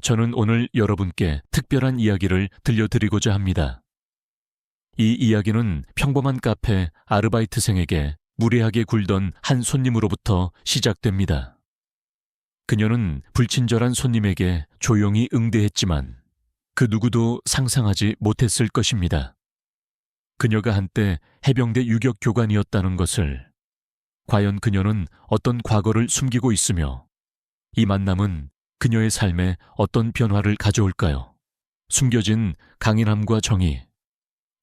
저는 오늘 여러분께 특별한 이야기를 들려드리고자 합니다. 이 이야기는 평범한 카페 아르바이트생에게 무례하게 굴던 한 손님으로부터 시작됩니다. 그녀는 불친절한 손님에게 조용히 응대했지만 그 누구도 상상하지 못했을 것입니다. 그녀가 한때 해병대 유격 교관이었다는 것을. 과연 그녀는 어떤 과거를 숨기고 있으며 이 만남은 그녀의 삶에 어떤 변화를 가져올까요? 숨겨진 강인함과 정의,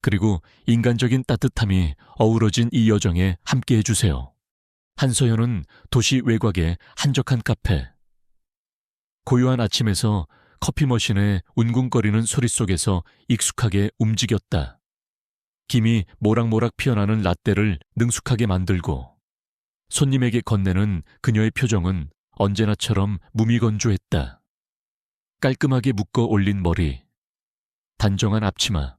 그리고 인간적인 따뜻함이 어우러진 이 여정에 함께해 주세요. 한서연은 도시 외곽의 한적한 카페. 고요한 아침에서 커피 머신의 웅궁거리는 소리 속에서 익숙하게 움직였다. 김이 모락모락 피어나는 라떼를 능숙하게 만들고 손님에게 건네는 그녀의 표정은 언제나처럼 무미건조했다. 깔끔하게 묶어 올린 머리, 단정한 앞치마,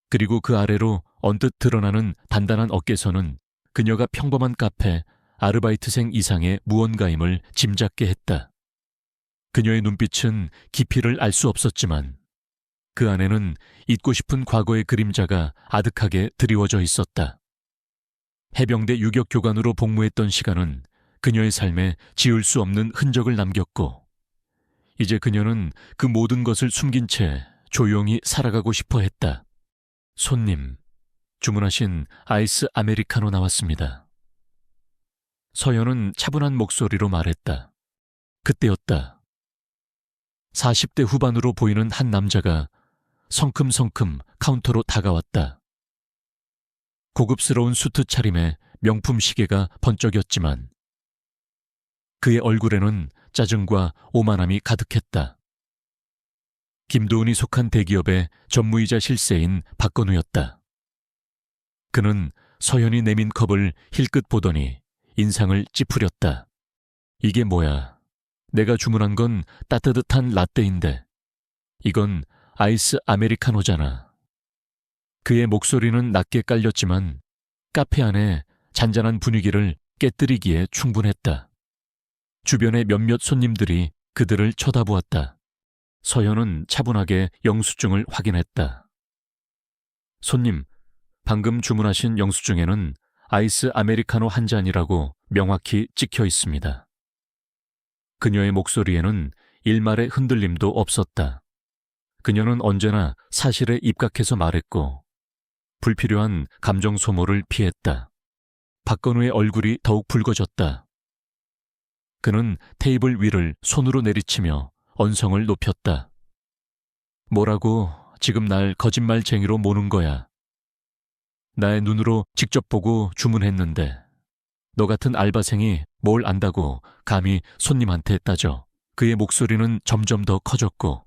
그리고 그 아래로 언뜻 드러나는 단단한 어깨선은 그녀가 평범한 카페 아르바이트생 이상의 무언가임을 짐작게 했다. 그녀의 눈빛은 깊이를 알 수 없었지만 그 안에는 잊고 싶은 과거의 그림자가 아득하게 드리워져 있었다. 해병대 유격 교관으로 복무했던 시간은 그녀의 삶에 지울 수 없는 흔적을 남겼고 이제 그녀는 그 모든 것을 숨긴 채 조용히 살아가고 싶어 했다. 손님, 주문하신 아이스 아메리카노 나왔습니다. 서연은 차분한 목소리로 말했다. 그때였다. 40대 후반으로 보이는 한 남자가 성큼성큼 카운터로 다가왔다. 고급스러운 수트 차림에 명품 시계가 번쩍였지만 그의 얼굴에는 짜증과 오만함이 가득했다. 김도은이 속한 대기업의 전무이자 실세인 박건우였다. 그는 서연이 내민 컵을 힐끗 보더니 인상을 찌푸렸다. 이게 뭐야? 내가 주문한 건 따뜻한 라떼인데 이건 아이스 아메리카노잖아. 그의 목소리는 낮게 깔렸지만 카페 안에 잔잔한 분위기를 깨뜨리기에 충분했다. 주변의 몇몇 손님들이 그들을 쳐다보았다. 서연은 차분하게 영수증을 확인했다. 손님, 방금 주문하신 영수증에는 아이스 아메리카노 한 잔이라고 명확히 찍혀 있습니다. 그녀의 목소리에는 일말의 흔들림도 없었다. 그녀는 언제나 사실에 입각해서 말했고 불필요한 감정 소모를 피했다. 박건우의 얼굴이 더욱 붉어졌다. 그는 테이블 위를 손으로 내리치며 언성을 높였다. 뭐라고 지금 날 거짓말쟁이로 모는 거야. 나의 눈으로 직접 보고 주문했는데 너 같은 알바생이 뭘 안다고 감히 손님한테 따져. 그의 목소리는 점점 더 커졌고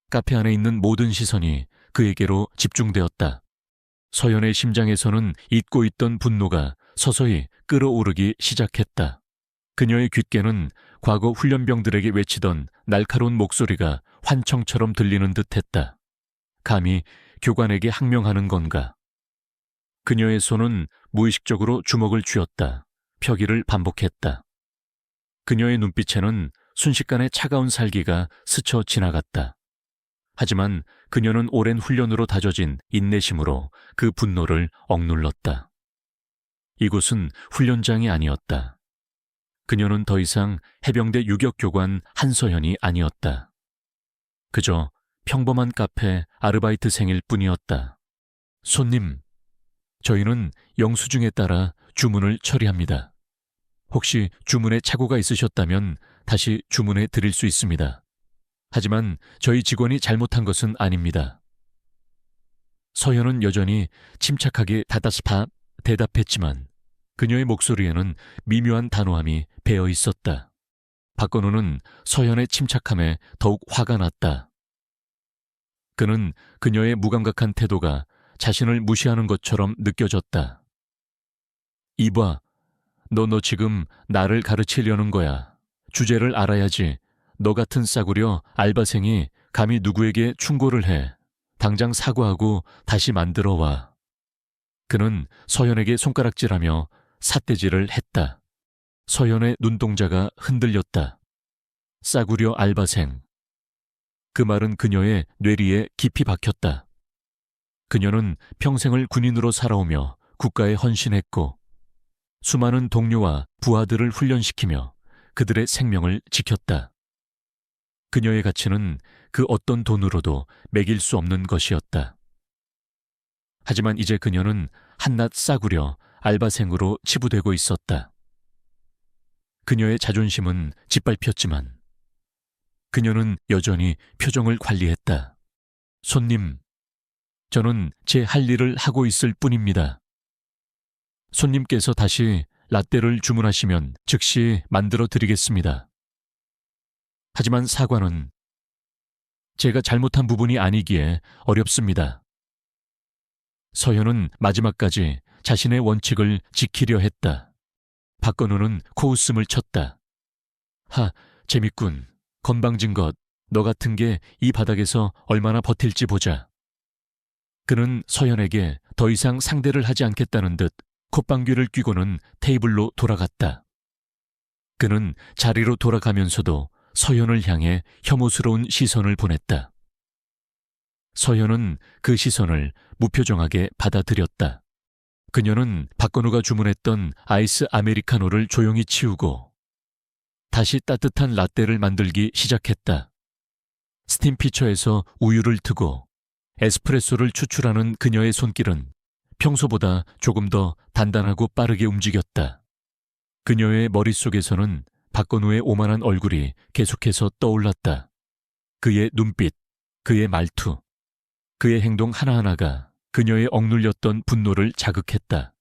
카페 안에 있는 모든 시선이 그에게로 집중되었다. 서연의 심장에서는 잊고 있던 분노가 서서히 끓어오르기 시작했다. 그녀의 귓께는 과거 훈련병들에게 외치던 날카로운 목소리가 환청처럼 들리는 듯했다. 감히 교관에게 항명하는 건가? 그녀의 손은 무의식적으로 주먹을 쥐었다. 펴기를 반복했다. 그녀의 눈빛에는 순식간에 차가운 살기가 스쳐 지나갔다. 하지만 그녀는 오랜 훈련으로 다져진 인내심으로 그 분노를 억눌렀다. 이곳은 훈련장이 아니었다. 그녀는 더 이상 해병대 유격교관 한서연이 아니었다. 그저 평범한 카페 아르바이트생일 뿐이었다. 손님, 저희는 영수증에 따라 주문을 처리합니다. 혹시 주문에 착오가 있으셨다면 다시 주문해 드릴 수 있습니다. 하지만 저희 직원이 잘못한 것은 아닙니다. 서연은 여전히 침착하게 다다스파 대답했지만 그녀의 목소리에는 미묘한 단호함이 배어 있었다. 박건우는 서연의 침착함에 더욱 화가 났다. 그는 그녀의 무감각한 태도가 자신을 무시하는 것처럼 느껴졌다. 이봐, 너 지금 나를 가르치려는 거야. 주제를 알아야지. 너 같은 싸구려 알바생이 감히 누구에게 충고를 해. 당장 사과하고 다시 만들어 와. 그는 서연에게 손가락질하며 삿대질을 했다. 서연의 눈동자가 흔들렸다. 싸구려 알바생. 그 말은 그녀의 뇌리에 깊이 박혔다. 그녀는 평생을 군인으로 살아오며 국가에 헌신했고 수많은 동료와 부하들을 훈련시키며 그들의 생명을 지켰다. 그녀의 가치는 그 어떤 돈으로도 매길 수 없는 것이었다. 하지만 이제 그녀는 한낱 싸구려 알바생으로 치부되고 있었다. 그녀의 자존심은 짓밟혔지만 그녀는 여전히 표정을 관리했다. 손님, 저는 제 할 일을 하고 있을 뿐입니다. 손님께서 다시 라떼를 주문하시면 즉시 만들어 드리겠습니다. 하지만 사과는 제가 잘못한 부분이 아니기에 어렵습니다. 서현은 마지막까지 자신의 원칙을 지키려 했다. 박건우는 코웃음을 쳤다. 재밌군. 건방진 것. 너 같은 게 이 바닥에서 얼마나 버틸지 보자. 그는 서현에게 더 이상 상대를 하지 않겠다는 듯 콧방귀를 뀌고는 테이블로 돌아갔다. 그는 자리로 돌아가면서도 서현을 향해 혐오스러운 시선을 보냈다. 서현은 그 시선을 무표정하게 받아들였다. 그녀는 박건우가 주문했던 아이스 아메리카노를 조용히 치우고 다시 따뜻한 라떼를 만들기 시작했다. 스팀 피처에서 우유를 트고 에스프레소를 추출하는 그녀의 손길은 평소보다 조금 더 단단하고 빠르게 움직였다. 그녀의 머릿속에서는 박건우의 오만한 얼굴이 계속해서 떠올랐다. 그의 눈빛, 그의 말투, 그의 행동 하나하나가 그녀의 억눌렸던 분노를 자극했다.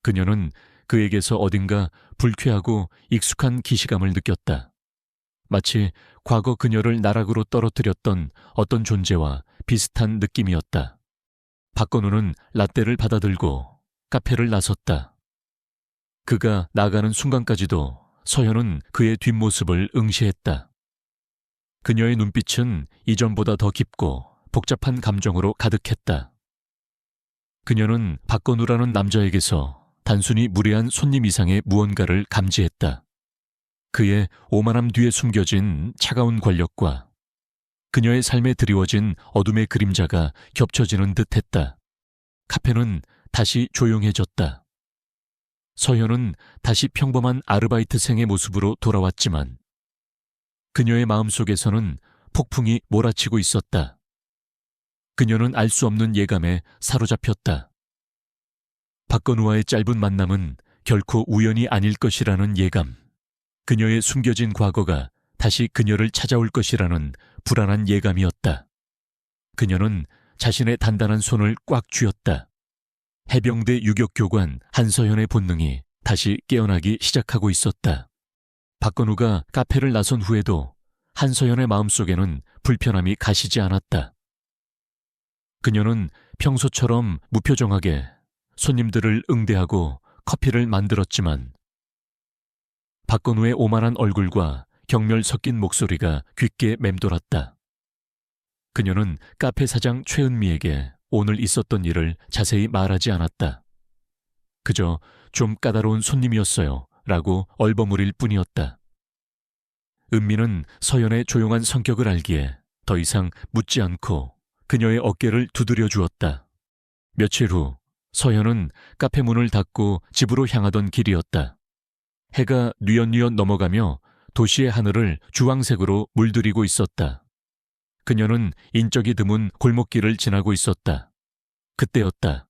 그녀는 그에게서 어딘가 불쾌하고 익숙한 기시감을 느꼈다. 마치 과거 그녀를 나락으로 떨어뜨렸던 어떤 존재와 비슷한 느낌이었다. 박건우는 라떼를 받아들고 카페를 나섰다. 그가 나가는 순간까지도 서현은 그의 뒷모습을 응시했다. 그녀의 눈빛은 이전보다 더 깊고 복잡한 감정으로 가득했다. 그녀는 박건우라는 남자에게서 단순히 무례한 손님 이상의 무언가를 감지했다. 그의 오만함 뒤에 숨겨진 차가운 권력과 그녀의 삶에 드리워진 어둠의 그림자가 겹쳐지는 듯했다. 카페는 다시 조용해졌다. 서현은 다시 평범한 아르바이트생의 모습으로 돌아왔지만 그녀의 마음속에서는 폭풍이 몰아치고 있었다. 그녀는 알 수 없는 예감에 사로잡혔다. 박건우와의 짧은 만남은 결코 우연이 아닐 것이라는 예감. 그녀의 숨겨진 과거가 다시 그녀를 찾아올 것이라는 불안한 예감이었다. 그녀는 자신의 단단한 손을 꽉 쥐었다. 해병대 유격교관 한서현의 본능이 다시 깨어나기 시작하고 있었다. 박건우가 카페를 나선 후에도 한서현의 마음속에는 불편함이 가시지 않았다. 그녀는 평소처럼 무표정하게 손님들을 응대하고 커피를 만들었지만 박건우의 오만한 얼굴과 경멸 섞인 목소리가 귓게 맴돌았다. 그녀는 카페 사장 최은미에게 오늘 있었던 일을 자세히 말하지 않았다. 그저 좀 까다로운 손님이었어요 라고 얼버무릴 뿐이었다. 은미는 서연의 조용한 성격을 알기에 더 이상 묻지 않고 그녀의 어깨를 두드려 주었다. 며칠 후 서연은 카페 문을 닫고 집으로 향하던 길이었다. 해가 뉘엿뉘엿 넘어가며 도시의 하늘을 주황색으로 물들이고 있었다. 그녀는 인적이 드문 골목길을 지나고 있었다. 그때였다.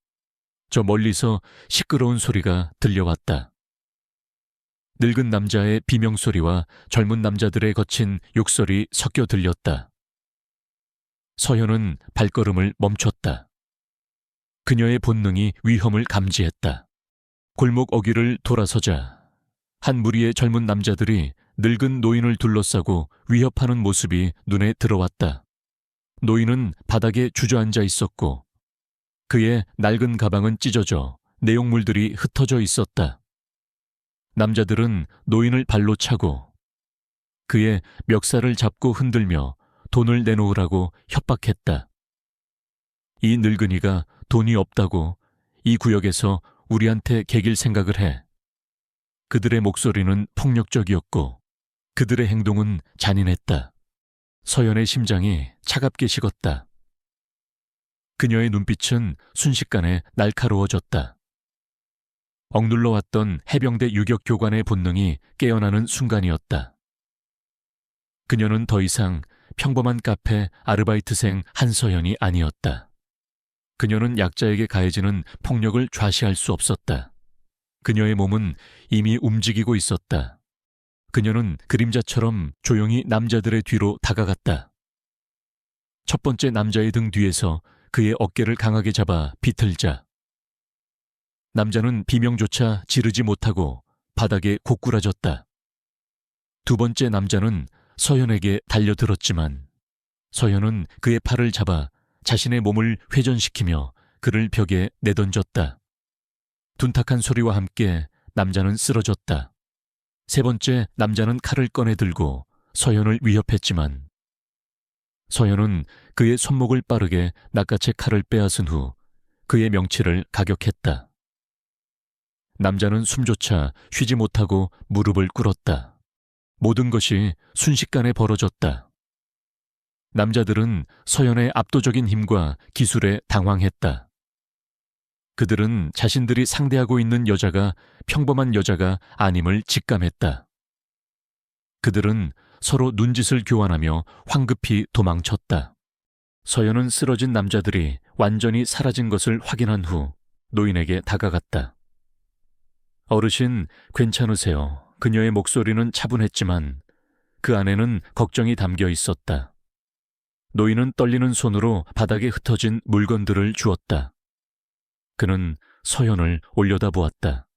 저 멀리서 시끄러운 소리가 들려왔다. 늙은 남자의 비명소리와 젊은 남자들의 거친 욕설이 섞여 들렸다. 서현은 발걸음을 멈췄다. 그녀의 본능이 위험을 감지했다. 골목 어귀를 돌아서자 한 무리의 젊은 남자들이 늙은 노인을 둘러싸고 위협하는 모습이 눈에 들어왔다. 노인은 바닥에 주저앉아 있었고 그의 낡은 가방은 찢어져 내용물들이 흩어져 있었다. 남자들은 노인을 발로 차고 그의 멱살을 잡고 흔들며 돈을 내놓으라고 협박했다. 이 늙은이가 돈이 없다고 이 구역에서 우리한테 개길 생각을 해. 그들의 목소리는 폭력적이었고 그들의 행동은 잔인했다. 서연의 심장이 차갑게 식었다. 그녀의 눈빛은 순식간에 날카로워졌다. 억눌러 왔던 해병대 유격 교관의 본능이 깨어나는 순간이었다. 그녀는 더 이상 평범한 카페 아르바이트생 한서연이 아니었다. 그녀는 약자에게 가해지는 폭력을 좌시할 수 없었다. 그녀의 몸은 이미 움직이고 있었다. 그녀는 그림자처럼 조용히 남자들의 뒤로 다가갔다. 첫 번째 남자의 등 뒤에서 그의 어깨를 강하게 잡아 비틀자 남자는 비명조차 지르지 못하고 바닥에 고꾸라졌다. 두 번째 남자는 서연에게 달려들었지만 서연은 그의 팔을 잡아 자신의 몸을 회전시키며 그를 벽에 내던졌다. 둔탁한 소리와 함께 남자는 쓰러졌다. 세 번째 남자는 칼을 꺼내 들고 서연을 위협했지만 서연은 그의 손목을 빠르게 낚아채 칼을 빼앗은 후 그의 명치를 가격했다. 남자는 숨조차 쉬지 못하고 무릎을 꿇었다. 모든 것이 순식간에 벌어졌다. 남자들은 서연의 압도적인 힘과 기술에 당황했다. 그들은 자신들이 상대하고 있는 여자가 평범한 여자가 아님을 직감했다. 그들은 서로 눈짓을 교환하며 황급히 도망쳤다. 서연은 쓰러진 남자들이 완전히 사라진 것을 확인한 후 노인에게 다가갔다. 어르신, 괜찮으세요? 그녀의 목소리는 차분했지만 그 안에는 걱정이 담겨 있었다. 노인은 떨리는 손으로 바닥에 흩어진 물건들을 주었다. 그는 서연을 올려다보았다.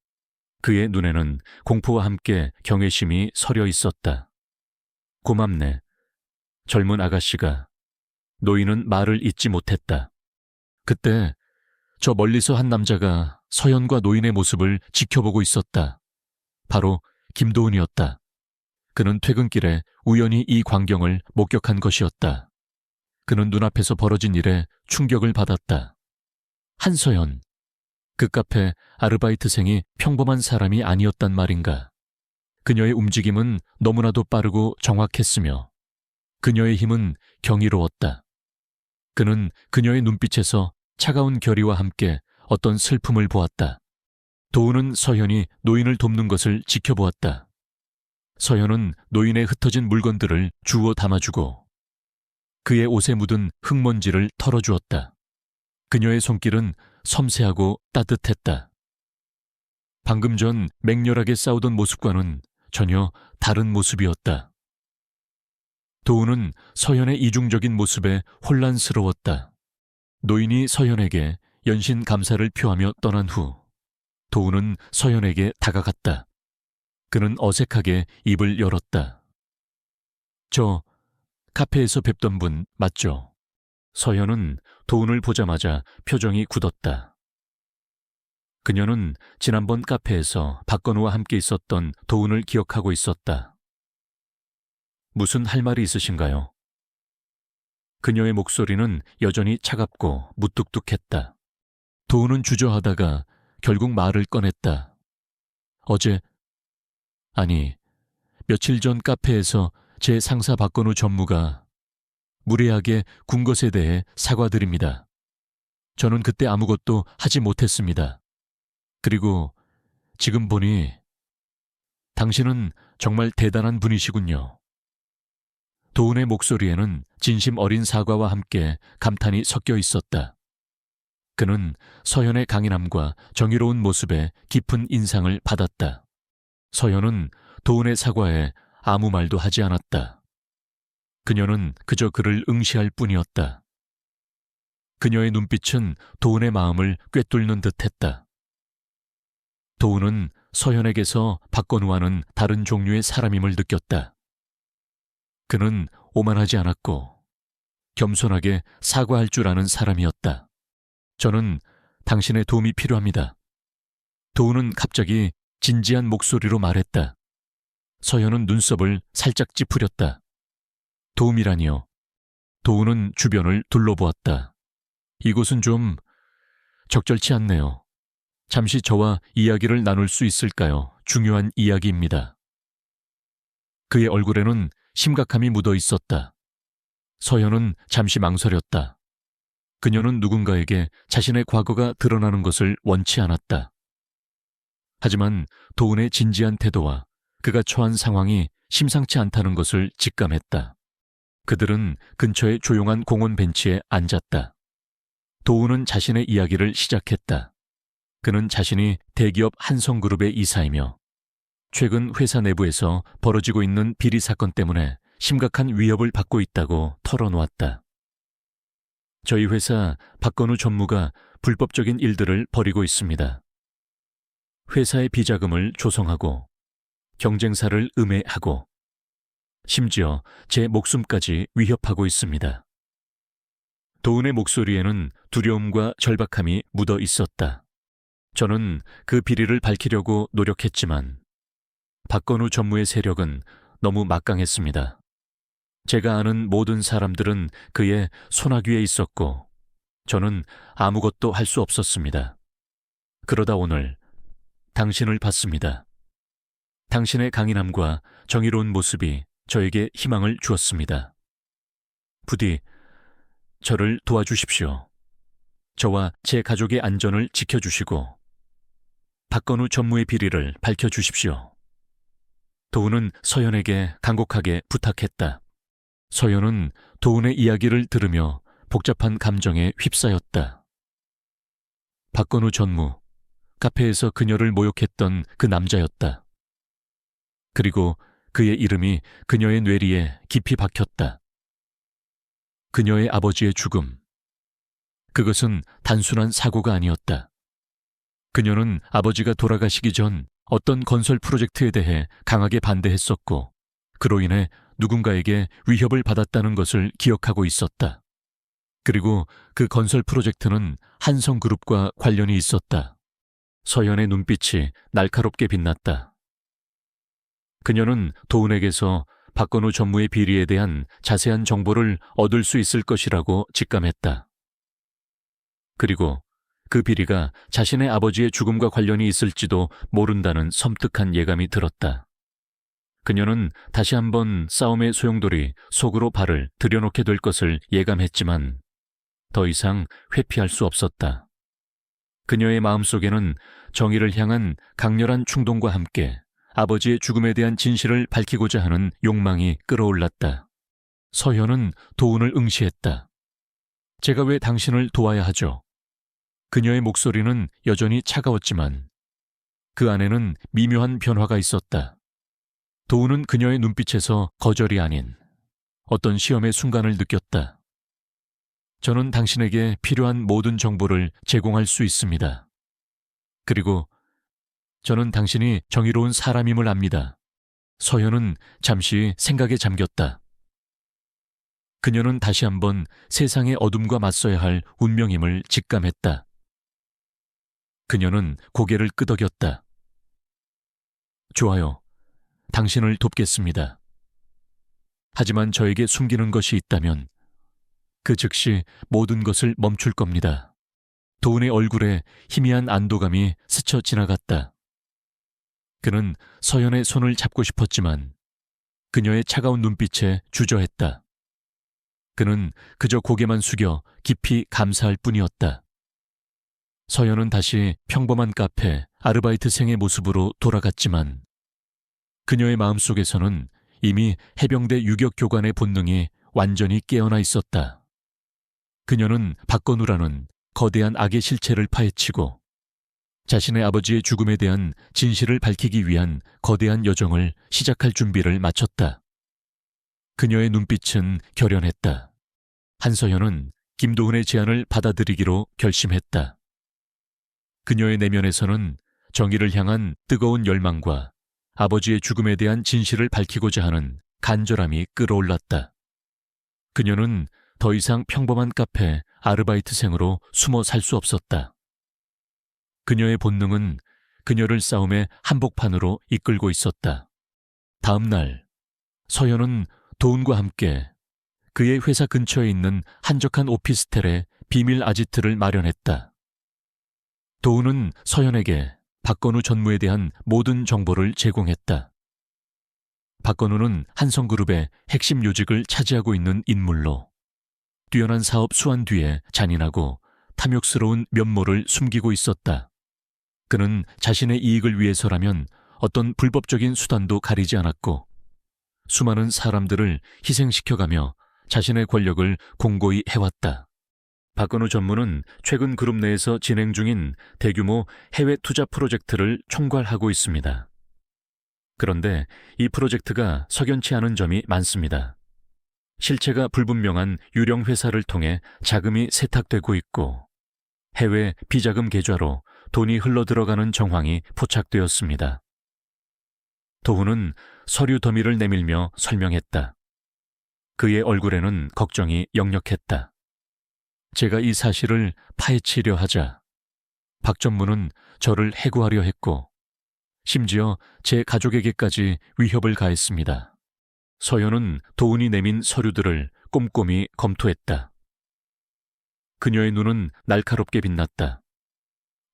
그의 눈에는 공포와 함께 경외심이 서려 있었다. 고맙네. 젊은 아가씨가. 노인은 말을 잇지 못했다. 그때 저 멀리서 한 남자가 서연과 노인의 모습을 지켜보고 있었다. 바로 김도훈이었다. 그는 퇴근길에 우연히 이 광경을 목격한 것이었다. 그는 눈앞에서 벌어진 일에 충격을 받았다. 한서연. 그 카페 아르바이트생이 평범한 사람이 아니었단 말인가. 그녀의 움직임은 너무나도 빠르고 정확했으며 그녀의 힘은 경이로웠다. 그는 그녀의 눈빛에서 차가운 결의와 함께 어떤 슬픔을 보았다. 도우는 서연이 노인을 돕는 것을 지켜보았다. 서연은 노인의 흩어진 물건들을 주워 담아주고 그의 옷에 묻은 흙먼지를 털어주었다. 그녀의 손길은 섬세하고 따뜻했다. 방금 전 맹렬하게 싸우던 모습과는 전혀 다른 모습이었다. 도우는 서연의 이중적인 모습에 혼란스러웠다. 노인이 서연에게 연신 감사를 표하며 떠난 후 도우는 서연에게 다가갔다. 그는 어색하게 입을 열었다. 저 카페에서 뵙던 분 맞죠? 서연은 도운을 보자마자 표정이 굳었다. 그녀는 지난번 카페에서 박건우와 함께 있었던 도운을 기억하고 있었다. 무슨 할 말이 있으신가요? 그녀의 목소리는 여전히 차갑고 무뚝뚝했다. 도운은 주저하다가 결국 말을 꺼냈다. 며칠 전 카페에서 제 상사 박건우 전무가 무례하게 군 것에 대해 사과드립니다. 저는 그때 아무것도 하지 못했습니다. 그리고 지금 보니 당신은 정말 대단한 분이시군요. 도운의 목소리에는 진심 어린 사과와 함께 감탄이 섞여 있었다. 그는 서연의 강인함과 정의로운 모습에 깊은 인상을 받았다. 서연은 도운의 사과에 아무 말도 하지 않았다. 그녀는 그저 그를 응시할 뿐이었다. 그녀의 눈빛은 도운의 마음을 꿰뚫는 듯했다. 도운은 서연에게서 박건우와는 다른 종류의 사람임을 느꼈다. 그는 오만하지 않았고 겸손하게 사과할 줄 아는 사람이었다. 저는 당신의 도움이 필요합니다. 도운은 갑자기 진지한 목소리로 말했다. 서연은 눈썹을 살짝 찌푸렸다. 도움이라니요. 도운은 주변을 둘러보았다. 이곳은 좀 적절치 않네요. 잠시 저와 이야기를 나눌 수 있을까요? 중요한 이야기입니다. 그의 얼굴에는 심각함이 묻어 있었다. 서현은 잠시 망설였다. 그녀는 누군가에게 자신의 과거가 드러나는 것을 원치 않았다. 하지만 도은의 진지한 태도와 그가 처한 상황이 심상치 않다는 것을 직감했다. 그들은 근처의 조용한 공원 벤치에 앉았다. 도은은 자신의 이야기를 시작했다. 그는 자신이 대기업 한성그룹의 이사이며 최근 회사 내부에서 벌어지고 있는 비리 사건 때문에 심각한 위협을 받고 있다고 털어놓았다. 저희 회사 박건우 전무가 불법적인 일들을 벌이고 있습니다. 회사의 비자금을 조성하고 경쟁사를 음해하고 심지어 제 목숨까지 위협하고 있습니다. 도은의 목소리에는 두려움과 절박함이 묻어 있었다. 저는 그 비리를 밝히려고 노력했지만 박건우 전무의 세력은 너무 막강했습니다. 제가 아는 모든 사람들은 그의 손아귀에 있었고 저는 아무것도 할 수 없었습니다. 그러다 오늘 당신을 봤습니다. 당신의 강인함과 정의로운 모습이 저에게 희망을 주었습니다. 부디 저를 도와주십시오. 저와 제 가족의 안전을 지켜주시고 박건우 전무의 비리를 밝혀주십시오. 도은은 서연에게 간곡하게 부탁했다. 서연은 도은의 이야기를 들으며 복잡한 감정에 휩싸였다. 박건우 전무, 카페에서 그녀를 모욕했던 그 남자였다. 그리고 그의 이름이 그녀의 뇌리에 깊이 박혔다. 그녀의 아버지의 죽음. 그것은 단순한 사고가 아니었다. 그녀는 아버지가 돌아가시기 전 어떤 건설 프로젝트에 대해 강하게 반대했었고 그로 인해 누군가에게 위협을 받았다는 것을 기억하고 있었다. 그리고 그 건설 프로젝트는 한성그룹과 관련이 있었다. 서연의 눈빛이 날카롭게 빛났다. 그녀는 도은에게서 박건우 전무의 비리에 대한 자세한 정보를 얻을 수 있을 것이라고 직감했다. 그리고 그 비리가 자신의 아버지의 죽음과 관련이 있을지도 모른다는 섬뜩한 예감이 들었다. 그녀는 다시 한번 싸움의 소용돌이 속으로 발을 들여놓게 될 것을 예감했지만 더 이상 회피할 수 없었다. 그녀의 마음속에는 정의를 향한 강렬한 충동과 함께 아버지의 죽음에 대한 진실을 밝히고자 하는 욕망이 끌어올랐다. 서현은 도은을 응시했다. 제가 왜 당신을 도와야 하죠? 그녀의 목소리는 여전히 차가웠지만 그 안에는 미묘한 변화가 있었다. 도은은 그녀의 눈빛에서 거절이 아닌 어떤 시험의 순간을 느꼈다. 저는 당신에게 필요한 모든 정보를 제공할 수 있습니다. 그리고 저는 당신이 정의로운 사람임을 압니다. 서현은 잠시 생각에 잠겼다. 그녀는 다시 한번 세상의 어둠과 맞서야 할 운명임을 직감했다. 그녀는 고개를 끄덕였다. 좋아요. 당신을 돕겠습니다. 하지만 저에게 숨기는 것이 있다면 그 즉시 모든 것을 멈출 겁니다. 도은의 얼굴에 희미한 안도감이 스쳐 지나갔다. 그는 서연의 손을 잡고 싶었지만 그녀의 차가운 눈빛에 주저했다. 그는 그저 고개만 숙여 깊이 감사할 뿐이었다. 서연은 다시 평범한 카페 아르바이트생의 모습으로 돌아갔지만 그녀의 마음속에서는 이미 해병대 유격교관의 본능이 완전히 깨어나 있었다. 그녀는 박건우라는 거대한 악의 실체를 파헤치고 자신의 아버지의 죽음에 대한 진실을 밝히기 위한 거대한 여정을 시작할 준비를 마쳤다. 그녀의 눈빛은 결연했다. 한서연은 김도은의 제안을 받아들이기로 결심했다. 그녀의 내면에서는 정의를 향한 뜨거운 열망과 아버지의 죽음에 대한 진실을 밝히고자 하는 간절함이 끌어올랐다. 그녀는 더 이상 평범한 카페 아르바이트생으로 숨어 살 수 없었다. 그녀의 본능은 그녀를 싸움의 한복판으로 이끌고 있었다. 다음 날, 서연은 도은과 함께 그의 회사 근처에 있는 한적한 오피스텔에 비밀 아지트를 마련했다. 도은은 서연에게 박건우 전무에 대한 모든 정보를 제공했다. 박건우는 한성그룹의 핵심 요직을 차지하고 있는 인물로 뛰어난 사업 수완 뒤에 잔인하고 탐욕스러운 면모를 숨기고 있었다. 그는 자신의 이익을 위해서라면 어떤 불법적인 수단도 가리지 않았고 수많은 사람들을 희생시켜가며 자신의 권력을 공고히 해왔다. 박건우 전무는 최근 그룹 내에서 진행 중인 대규모 해외 투자 프로젝트를 총괄하고 있습니다. 그런데 이 프로젝트가 석연치 않은 점이 많습니다. 실체가 불분명한 유령 회사를 통해 자금이 세탁되고 있고 해외 비자금 계좌로 돈이 흘러들어가는 정황이 포착되었습니다. 도훈은 서류 더미를 내밀며 설명했다. 그의 얼굴에는 걱정이 역력했다. 제가 이 사실을 파헤치려 하자 박 전무는 저를 해고하려 했고 심지어 제 가족에게까지 위협을 가했습니다. 서현은 도훈이 내민 서류들을 꼼꼼히 검토했다. 그녀의 눈은 날카롭게 빛났다.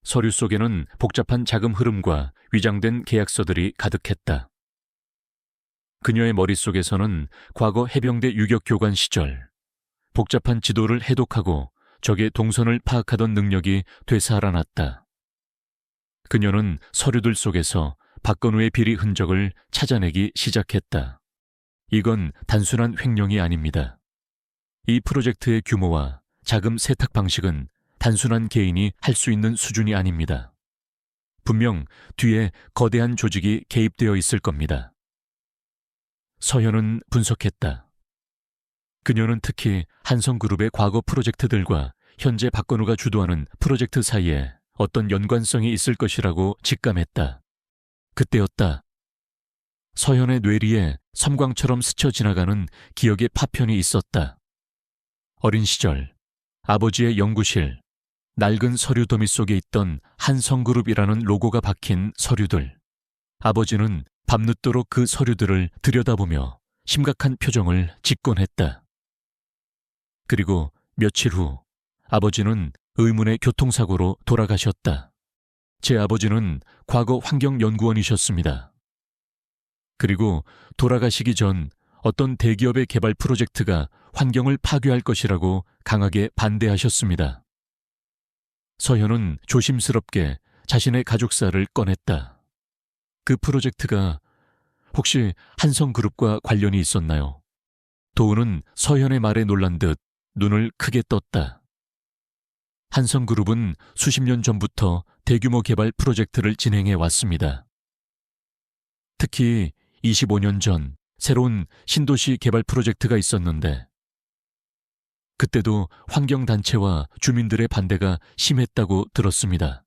서류 속에는 복잡한 자금 흐름과 위장된 계약서들이 가득했다. 그녀의 머릿속에서는 과거 해병대 유격교관 시절 복잡한 지도를 해독하고 적의 동선을 파악하던 능력이 되살아났다. 그녀는 서류들 속에서 박건우의 비리 흔적을 찾아내기 시작했다. 이건 단순한 횡령이 아닙니다. 이 프로젝트의 규모와 자금 세탁 방식은 단순한 개인이 할 수 있는 수준이 아닙니다. 분명 뒤에 거대한 조직이 개입되어 있을 겁니다. 서현은 분석했다. 그녀는 특히 한성그룹의 과거 프로젝트들과 현재 박건우가 주도하는 프로젝트 사이에 어떤 연관성이 있을 것이라고 직감했다. 그때였다. 서현의 뇌리에 섬광처럼 스쳐 지나가는 기억의 파편이 있었다. 어린 시절 아버지의 연구실, 낡은 서류 더미 속에 있던 한성그룹이라는 로고가 박힌 서류들. 아버지는 밤늦도록 그 서류들을 들여다보며 심각한 표정을 짓곤 했다. 그리고 며칠 후 아버지는 의문의 교통사고로 돌아가셨다. 제 아버지는 과거 환경연구원이셨습니다. 그리고 돌아가시기 전 어떤 대기업의 개발 프로젝트가 환경을 파괴할 것이라고 강하게 반대하셨습니다. 서현은 조심스럽게 자신의 가족사를 꺼냈다. 그 프로젝트가 혹시 한성그룹과 관련이 있었나요? 도훈은 서현의 말에 놀란 듯 눈을 크게 떴다. 한성그룹은 수십 년 전부터 대규모 개발 프로젝트를 진행해 왔습니다. 특히 25년 전 새로운 신도시 개발 프로젝트가 있었는데 그때도 환경단체와 주민들의 반대가 심했다고 들었습니다.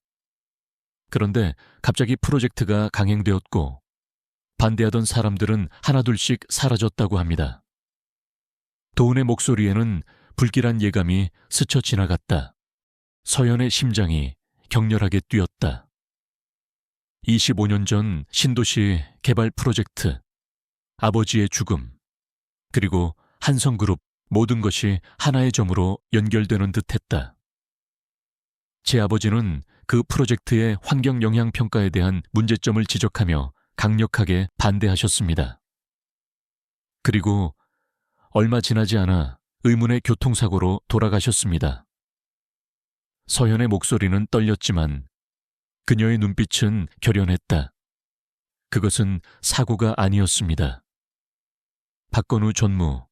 그런데 갑자기 프로젝트가 강행되었고 반대하던 사람들은 하나둘씩 사라졌다고 합니다. 도훈의 목소리에는 불길한 예감이 스쳐 지나갔다. 서현의 심장이 격렬하게 뛰었다. 25년 전 신도시 개발 프로젝트, 아버지의 죽음, 그리고 한성그룹 모든 것이 하나의 점으로 연결되는 듯했다. 제 아버지는 그 프로젝트의 환경 영향 평가에 대한 문제점을 지적하며 강력하게 반대하셨습니다. 그리고 얼마 지나지 않아 의문의 교통사고로 돌아가셨습니다. 서현의 목소리는 떨렸지만 그녀의 눈빛은 결연했다. 그것은 사고가 아니었습니다. 박건우 전무,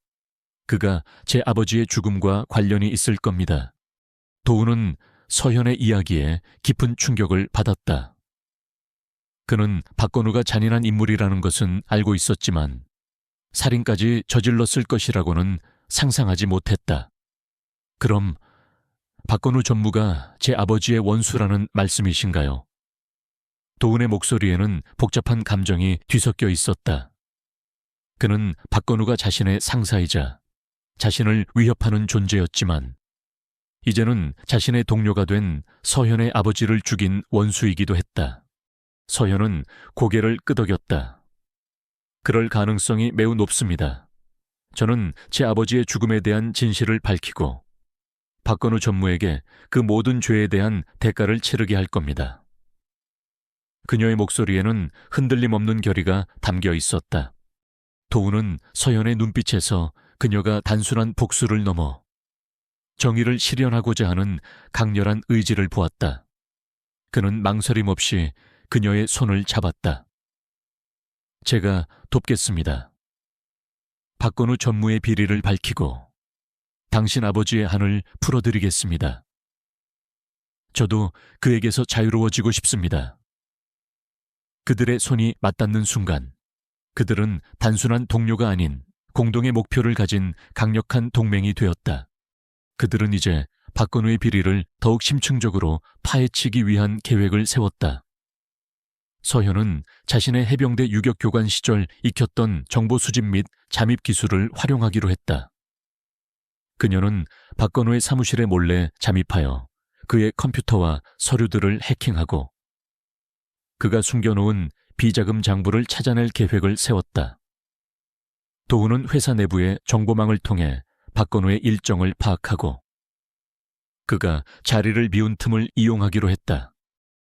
그가 제 아버지의 죽음과 관련이 있을 겁니다. 도훈은 서현의 이야기에 깊은 충격을 받았다. 그는 박건우가 잔인한 인물이라는 것은 알고 있었지만 살인까지 저질렀을 것이라고는 상상하지 못했다. 그럼 박건우 전무가 제 아버지의 원수라는 말씀이신가요? 도훈의 목소리에는 복잡한 감정이 뒤섞여 있었다. 그는 박건우가 자신의 상사이자 자신을 위협하는 존재였지만 이제는 자신의 동료가 된 서현의 아버지를 죽인 원수이기도 했다. 서현은 고개를 끄덕였다. 그럴 가능성이 매우 높습니다. 저는 제 아버지의 죽음에 대한 진실을 밝히고 박건우 전무에게 그 모든 죄에 대한 대가를 치르게 할 겁니다. 그녀의 목소리에는 흔들림 없는 결의가 담겨 있었다. 도훈은 서현의 눈빛에서 그녀가 단순한 복수를 넘어 정의를 실현하고자 하는 강렬한 의지를 보았다. 그는 망설임 없이 그녀의 손을 잡았다. 제가 돕겠습니다. 박건우 전무의 비리를 밝히고 당신 아버지의 한을 풀어드리겠습니다. 저도 그에게서 자유로워지고 싶습니다. 그들의 손이 맞닿는 순간 그들은 단순한 동료가 아닌 공동의 목표를 가진 강력한 동맹이 되었다. 그들은 이제 박건우의 비리를 더욱 심층적으로 파헤치기 위한 계획을 세웠다. 서현은 자신의 해병대 유격교관 시절 익혔던 정보 수집 및 잠입 기술을 활용하기로 했다. 그녀는 박건우의 사무실에 몰래 잠입하여 그의 컴퓨터와 서류들을 해킹하고 그가 숨겨놓은 비자금 장부를 찾아낼 계획을 세웠다. 도훈은 회사 내부의 정보망을 통해 박건우의 일정을 파악하고 그가 자리를 비운 틈을 이용하기로 했다.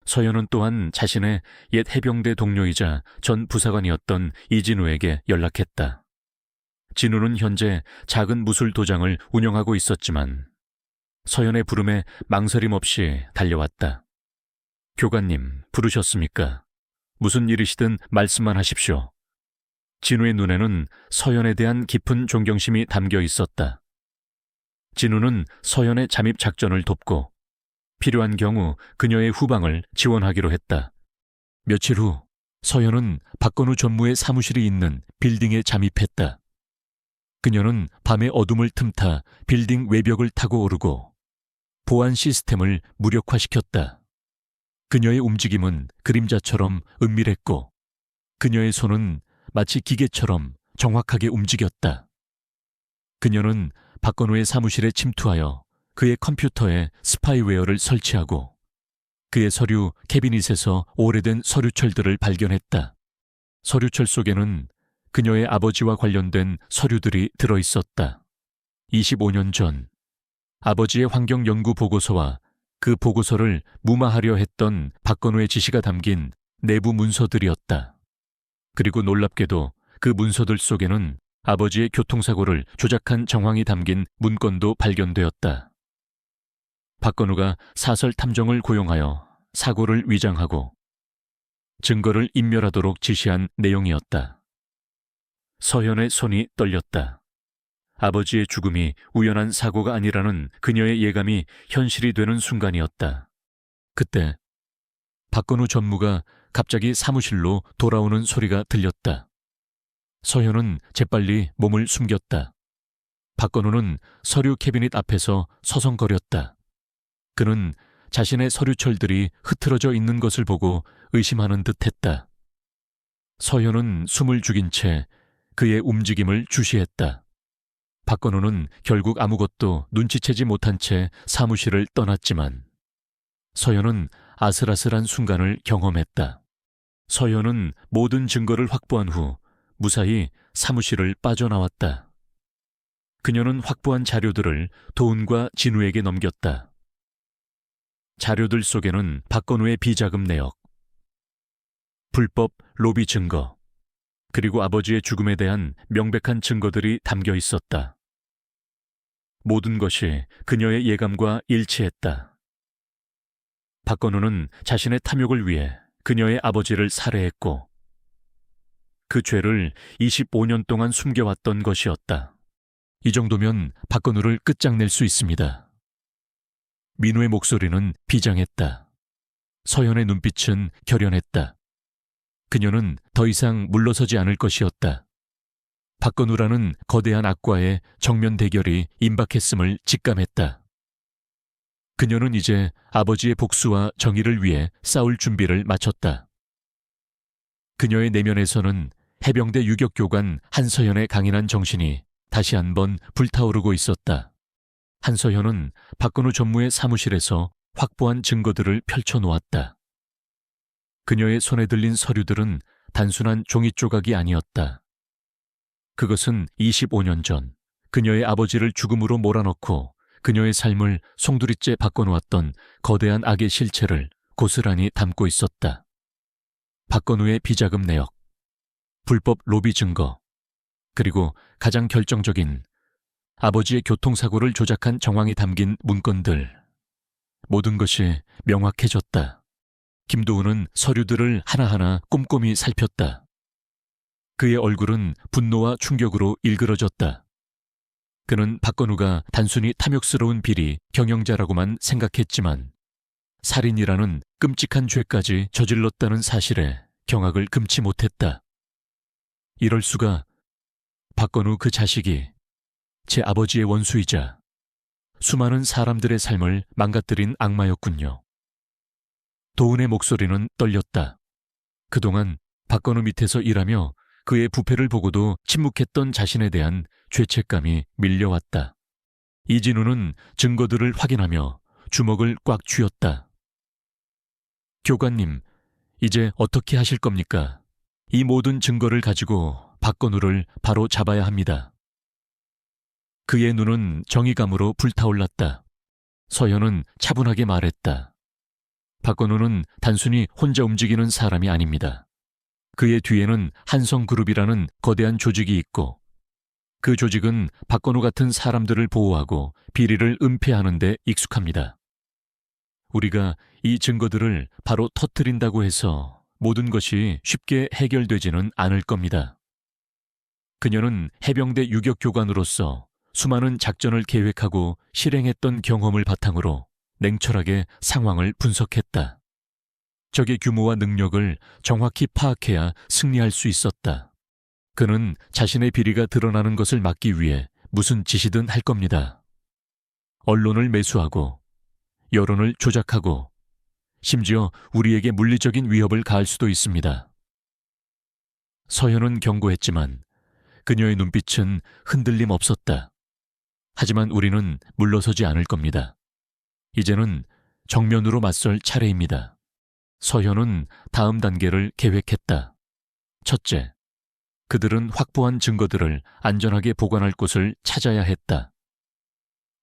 서현은 또한 자신의 옛 해병대 동료이자 전 부사관이었던 이진우에게 연락했다. 진우는 현재 작은 무술 도장을 운영하고 있었지만 서현의 부름에 망설임 없이 달려왔다. 교관님, 부르셨습니까? 무슨 일이시든 말씀만 하십시오. 진우의 눈에는 서현에 대한 깊은 존경심이 담겨 있었다. 진우는 서현의 잠입 작전을 돕고 필요한 경우 그녀의 후방을 지원하기로 했다. 며칠 후 서현은 박건우 전무의 사무실이 있는 빌딩에 잠입했다. 그녀는 밤의 어둠을 틈타 빌딩 외벽을 타고 오르고 보안 시스템을 무력화시켰다. 그녀의 움직임은 그림자처럼 은밀했고 그녀의 손은 마치 기계처럼 정확하게 움직였다. 그녀는 박건우의 사무실에 침투하여 그의 컴퓨터에 스파이웨어를 설치하고 그의 서류 캐비닛에서 오래된 서류철들을 발견했다. 서류철 속에는 그녀의 아버지와 관련된 서류들이 들어있었다. 25년 전 아버지의 환경연구 보고서와 그 보고서를 무마하려 했던 박건우의 지시가 담긴 내부 문서들이었다. 그리고 놀랍게도 그 문서들 속에는 아버지의 교통사고를 조작한 정황이 담긴 문건도 발견되었다. 박건우가 사설 탐정을 고용하여 사고를 위장하고 증거를 인멸하도록 지시한 내용이었다. 서현의 손이 떨렸다. 아버지의 죽음이 우연한 사고가 아니라는 그녀의 예감이 현실이 되는 순간이었다. 그때 박건우 전무가 갑자기 사무실로 돌아오는 소리가 들렸다. 서현은 재빨리 몸을 숨겼다. 박건우는 서류 캐비닛 앞에서 서성거렸다. 그는 자신의 서류철들이 흐트러져 있는 것을 보고 의심하는 듯 했다. 서현은 숨을 죽인 채 그의 움직임을 주시했다. 박건우는 결국 아무것도 눈치채지 못한 채 사무실을 떠났지만 서현은 아슬아슬한 순간을 경험했다. 서현은 모든 증거를 확보한 후 무사히 사무실을 빠져나왔다. 그녀는 확보한 자료들을 도훈과 진우에게 넘겼다. 자료들 속에는 박건우의 비자금 내역, 불법 로비 증거, 그리고 아버지의 죽음에 대한 명백한 증거들이 담겨 있었다. 모든 것이 그녀의 예감과 일치했다. 박건우는 자신의 탐욕을 위해 그녀의 아버지를 살해했고 그 죄를 25년 동안 숨겨왔던 것이었다. 이 정도면 박건우를 끝장낼 수 있습니다. 민우의 목소리는 비장했다. 서현의 눈빛은 결연했다. 그녀는 더 이상 물러서지 않을 것이었다. 박건우라는 거대한 악과의 정면 대결이 임박했음을 직감했다. 그녀는 이제 아버지의 복수와 정의를 위해 싸울 준비를 마쳤다. 그녀의 내면에서는 해병대 유격교관 한서현의 강인한 정신이 다시 한번 불타오르고 있었다. 한서현은 박건우 전무의 사무실에서 확보한 증거들을 펼쳐놓았다. 그녀의 손에 들린 서류들은 단순한 종이 조각이 아니었다. 그것은 25년 전 그녀의 아버지를 죽음으로 몰아넣고 그녀의 삶을 송두리째 바꿔놓았던 거대한 악의 실체를 고스란히 담고 있었다. 박건우의 비자금 내역, 불법 로비 증거, 그리고 가장 결정적인 아버지의 교통사고를 조작한 정황이 담긴 문건들. 모든 것이 명확해졌다. 김도훈은 서류들을 하나하나 꼼꼼히 살폈다. 그의 얼굴은 분노와 충격으로 일그러졌다. 그는 박건우가 단순히 탐욕스러운 비리 경영자라고만 생각했지만 살인이라는 끔찍한 죄까지 저질렀다는 사실에 경악을 금치 못했다. 이럴 수가. 박건우 그 자식이 제 아버지의 원수이자 수많은 사람들의 삶을 망가뜨린 악마였군요. 도훈의 목소리는 떨렸다. 그동안 박건우 밑에서 일하며 그의 부패를 보고도 침묵했던 자신에 대한 죄책감이 밀려왔다. 이진우는 증거들을 확인하며 주먹을 꽉 쥐었다. 교관님, 이제 어떻게 하실 겁니까? 이 모든 증거를 가지고 박건우를 바로 잡아야 합니다. 그의 눈은 정의감으로 불타올랐다. 서현은 차분하게 말했다. 박건우는 단순히 혼자 움직이는 사람이 아닙니다. 그의 뒤에는 한성그룹이라는 거대한 조직이 있고 그 조직은 박건우 같은 사람들을 보호하고 비리를 은폐하는 데 익숙합니다. 우리가 이 증거들을 바로 터뜨린다고 해서 모든 것이 쉽게 해결되지는 않을 겁니다. 그녀는 해병대 유격교관으로서 수많은 작전을 계획하고 실행했던 경험을 바탕으로 냉철하게 상황을 분석했다. 적의 규모와 능력을 정확히 파악해야 승리할 수 있었다. 그는 자신의 비리가 드러나는 것을 막기 위해 무슨 짓이든 할 겁니다. 언론을 매수하고 여론을 조작하고 심지어 우리에게 물리적인 위협을 가할 수도 있습니다. 서현은 경고했지만 그녀의 눈빛은 흔들림 없었다. 하지만 우리는 물러서지 않을 겁니다. 이제는 정면으로 맞설 차례입니다. 서현은 다음 단계를 계획했다. 첫째, 그들은 확보한 증거들을 안전하게 보관할 곳을 찾아야 했다.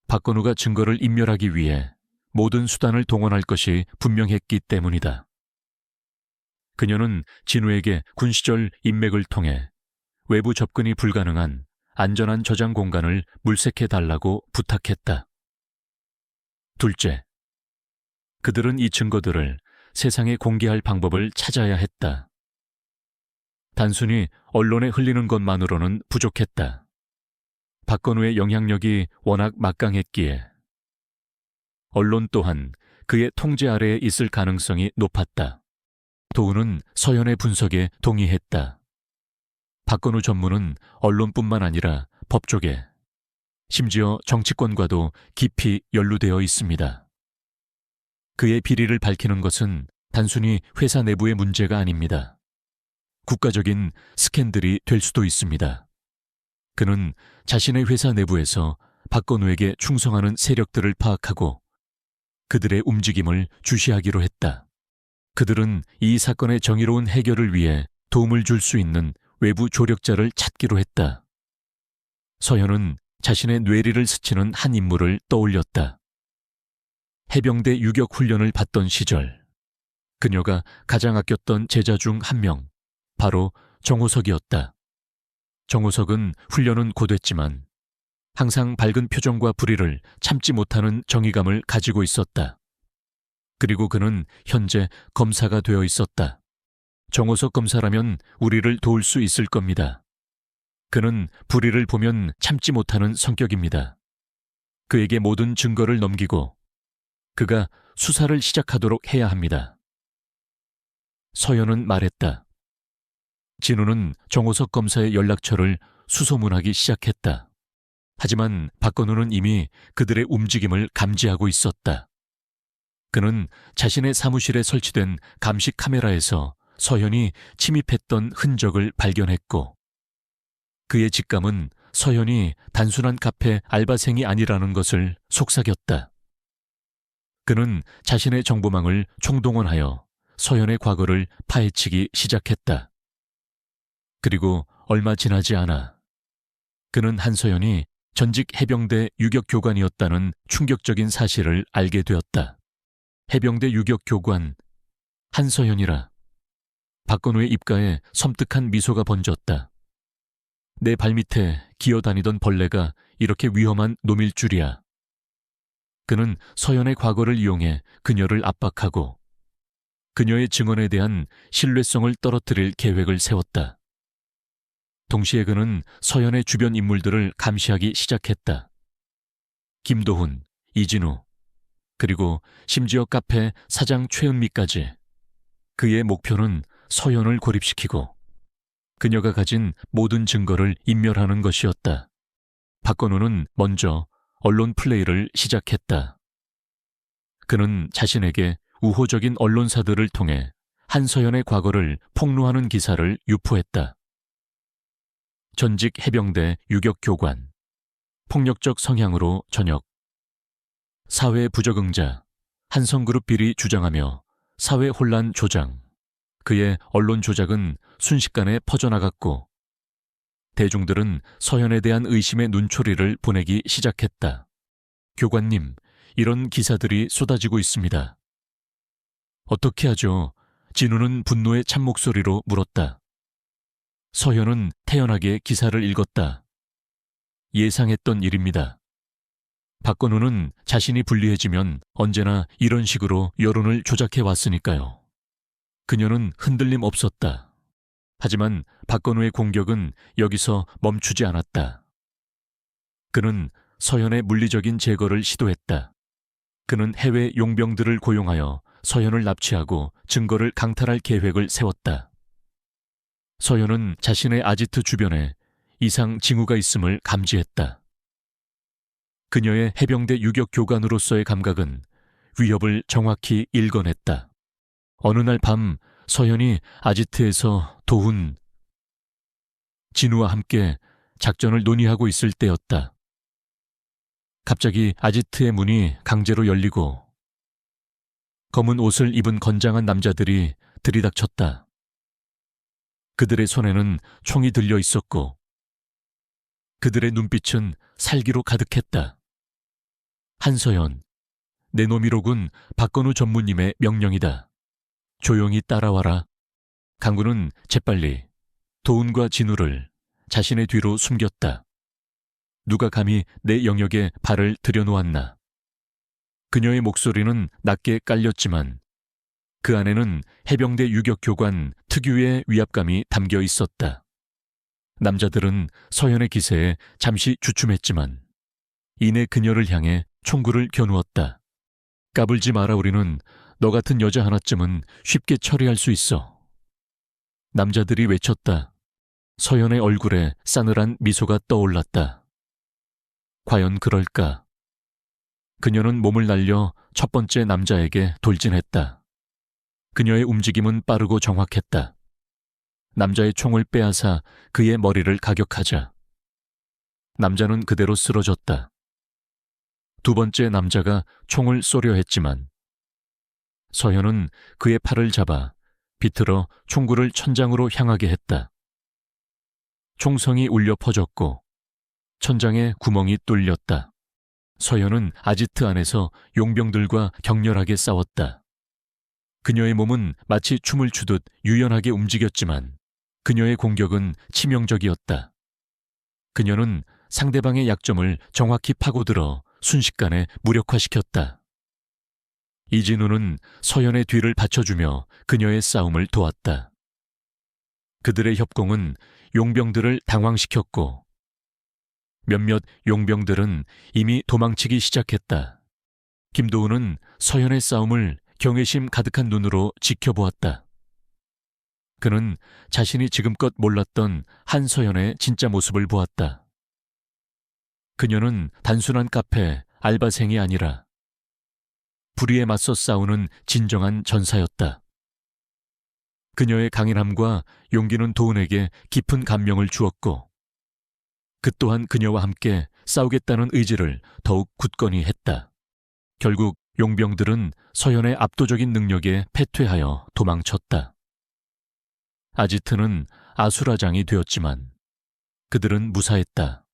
박건우가 증거를 인멸하기 위해 모든 수단을 동원할 것이 분명했기 때문이다. 그녀는 진우에게 군 시절 인맥을 통해 외부 접근이 불가능한 안전한 저장 공간을 물색해달라고 부탁했다. 둘째, 그들은 이 증거들을 세상에 공개할 방법을 찾아야 했다. 단순히 언론에 흘리는 것만으로는 부족했다. 박건우의 영향력이 워낙 막강했기에 언론 또한 그의 통제 아래에 있을 가능성이 높았다. 도훈은 서현의 분석에 동의했다. 박건우 전무는 언론뿐만 아니라 법조계, 심지어 정치권과도 깊이 연루되어 있습니다. 그의 비리를 밝히는 것은 단순히 회사 내부의 문제가 아닙니다. 국가적인 스캔들이 될 수도 있습니다. 그는 자신의 회사 내부에서 박건우에게 충성하는 세력들을 파악하고 그들의 움직임을 주시하기로 했다. 그들은 이 사건의 정의로운 해결을 위해 도움을 줄 수 있는 외부 조력자를 찾기로 했다. 서현은 자신의 뇌리를 스치는 한 인물을 떠올렸다. 해병대 유격 훈련을 받던 시절, 그녀가 가장 아꼈던 제자 중 한 명, 바로 정호석이었다. 정호석은 훈련은 고됐지만 항상 밝은 표정과 불의를 참지 못하는 정의감을 가지고 있었다. 그리고 그는 현재 검사가 되어 있었다. 정호석 검사라면 우리를 도울 수 있을 겁니다. 그는 불의를 보면 참지 못하는 성격입니다. 그에게 모든 증거를 넘기고 그가 수사를 시작하도록 해야 합니다. 서현은 말했다. 진우는 정호석 검사의 연락처를 수소문하기 시작했다. 하지만 박건우는 이미 그들의 움직임을 감지하고 있었다. 그는 자신의 사무실에 설치된 감시 카메라에서 서현이 침입했던 흔적을 발견했고 그의 직감은 서현이 단순한 카페 알바생이 아니라는 것을 속삭였다. 그는 자신의 정보망을 총동원하여 서현의 과거를 파헤치기 시작했다. 그리고 얼마 지나지 않아 그는 한서연이 전직 해병대 유격교관이었다는 충격적인 사실을 알게 되었다. 해병대 유격교관 한서연이라. 박건우의 입가에 섬뜩한 미소가 번졌다. 내 발밑에 기어다니던 벌레가 이렇게 위험한 놈일 줄이야. 그는 서연의 과거를 이용해 그녀를 압박하고 그녀의 증언에 대한 신뢰성을 떨어뜨릴 계획을 세웠다. 동시에 그는 서연의 주변 인물들을 감시하기 시작했다. 김도훈, 이진우, 그리고 심지어 카페 사장 최은미까지. 그의 목표는 서연을 고립시키고 그녀가 가진 모든 증거를 인멸하는 것이었다. 박건우는 먼저 언론 플레이를 시작했다. 그는 자신에게 우호적인 언론사들을 통해 한서연의 과거를 폭로하는 기사를 유포했다. 전직 해병대 유격교관, 폭력적 성향으로 전역, 사회 부적응자, 한성그룹 비리 주장하며 사회 혼란 조장. 그의 언론 조작은 순식간에 퍼져나갔고 대중들은 서연에 대한 의심의 눈초리를 보내기 시작했다. 교관님, 이런 기사들이 쏟아지고 있습니다. 어떻게 하죠? 진우는 분노의 찬목소리로 물었다. 서연은 태연하게 기사를 읽었다. 예상했던 일입니다. 박건우는 자신이 불리해지면 언제나 이런 식으로 여론을 조작해 왔으니까요. 그녀는 흔들림 없었다. 하지만 박건우의 공격은 여기서 멈추지 않았다. 그는 서연의 물리적인 제거를 시도했다. 그는 해외 용병들을 고용하여 서연을 납치하고 증거를 강탈할 계획을 세웠다. 서연은 자신의 아지트 주변에 이상 징후가 있음을 감지했다. 그녀의 해병대 유격 교관으로서의 감각은 위협을 정확히 읽어냈다. 어느 날 밤 서연이 아지트에서 도훈, 진우와 함께 작전을 논의하고 있을 때였다. 갑자기 아지트의 문이 강제로 열리고 검은 옷을 입은 건장한 남자들이 들이닥쳤다. 그들의 손에는 총이 들려 있었고 그들의 눈빛은 살기로 가득했다. 한서연, 내 놈이로군. 박건우 전무님의 명령이다. 조용히 따라와라. 강구는 재빨리 도훈과 진우를 자신의 뒤로 숨겼다. 누가 감히 내 영역에 발을 들여놓았나. 그녀의 목소리는 낮게 깔렸지만 그 안에는 해병대 유격교관 특유의 위압감이 담겨 있었다. 남자들은 서연의 기세에 잠시 주춤했지만 이내 그녀를 향해 총구를 겨누었다. 까불지 마라. 우리는 너 같은 여자 하나쯤은 쉽게 처리할 수 있어. 남자들이 외쳤다. 서연의 얼굴에 싸늘한 미소가 떠올랐다. 과연 그럴까? 그녀는 몸을 날려 첫 번째 남자에게 돌진했다. 그녀의 움직임은 빠르고 정확했다. 남자의 총을 빼앗아 그의 머리를 가격하자 남자는 그대로 쓰러졌다. 두 번째 남자가 총을 쏘려 했지만 서연은 그의 팔을 잡아 비틀어 총구를 천장으로 향하게 했다. 총성이 울려 퍼졌고 천장에 구멍이 뚫렸다. 서연은 아지트 안에서 용병들과 격렬하게 싸웠다. 그녀의 몸은 마치 춤을 추듯 유연하게 움직였지만 그녀의 공격은 치명적이었다. 그녀는 상대방의 약점을 정확히 파고들어 순식간에 무력화시켰다. 이진우는 서연의 뒤를 받쳐주며 그녀의 싸움을 도왔다. 그들의 협공은 용병들을 당황시켰고 몇몇 용병들은 이미 도망치기 시작했다. 김도훈은 서연의 싸움을 경외심 가득한 눈으로 지켜보았다. 그는 자신이 지금껏 몰랐던 한서연의 진짜 모습을 보았다. 그녀는 단순한 카페 알바생이 아니라 불의에 맞서 싸우는 진정한 전사였다. 그녀의 강인함과 용기는 도훈에게 깊은 감명을 주었고 그 또한 그녀와 함께 싸우겠다는 의지를 더욱 굳건히 했다. 결국 용병들은 서연의 압도적인 능력에 패퇴하여 도망쳤다. 아지트는 아수라장이 되었지만 그들은 무사했다.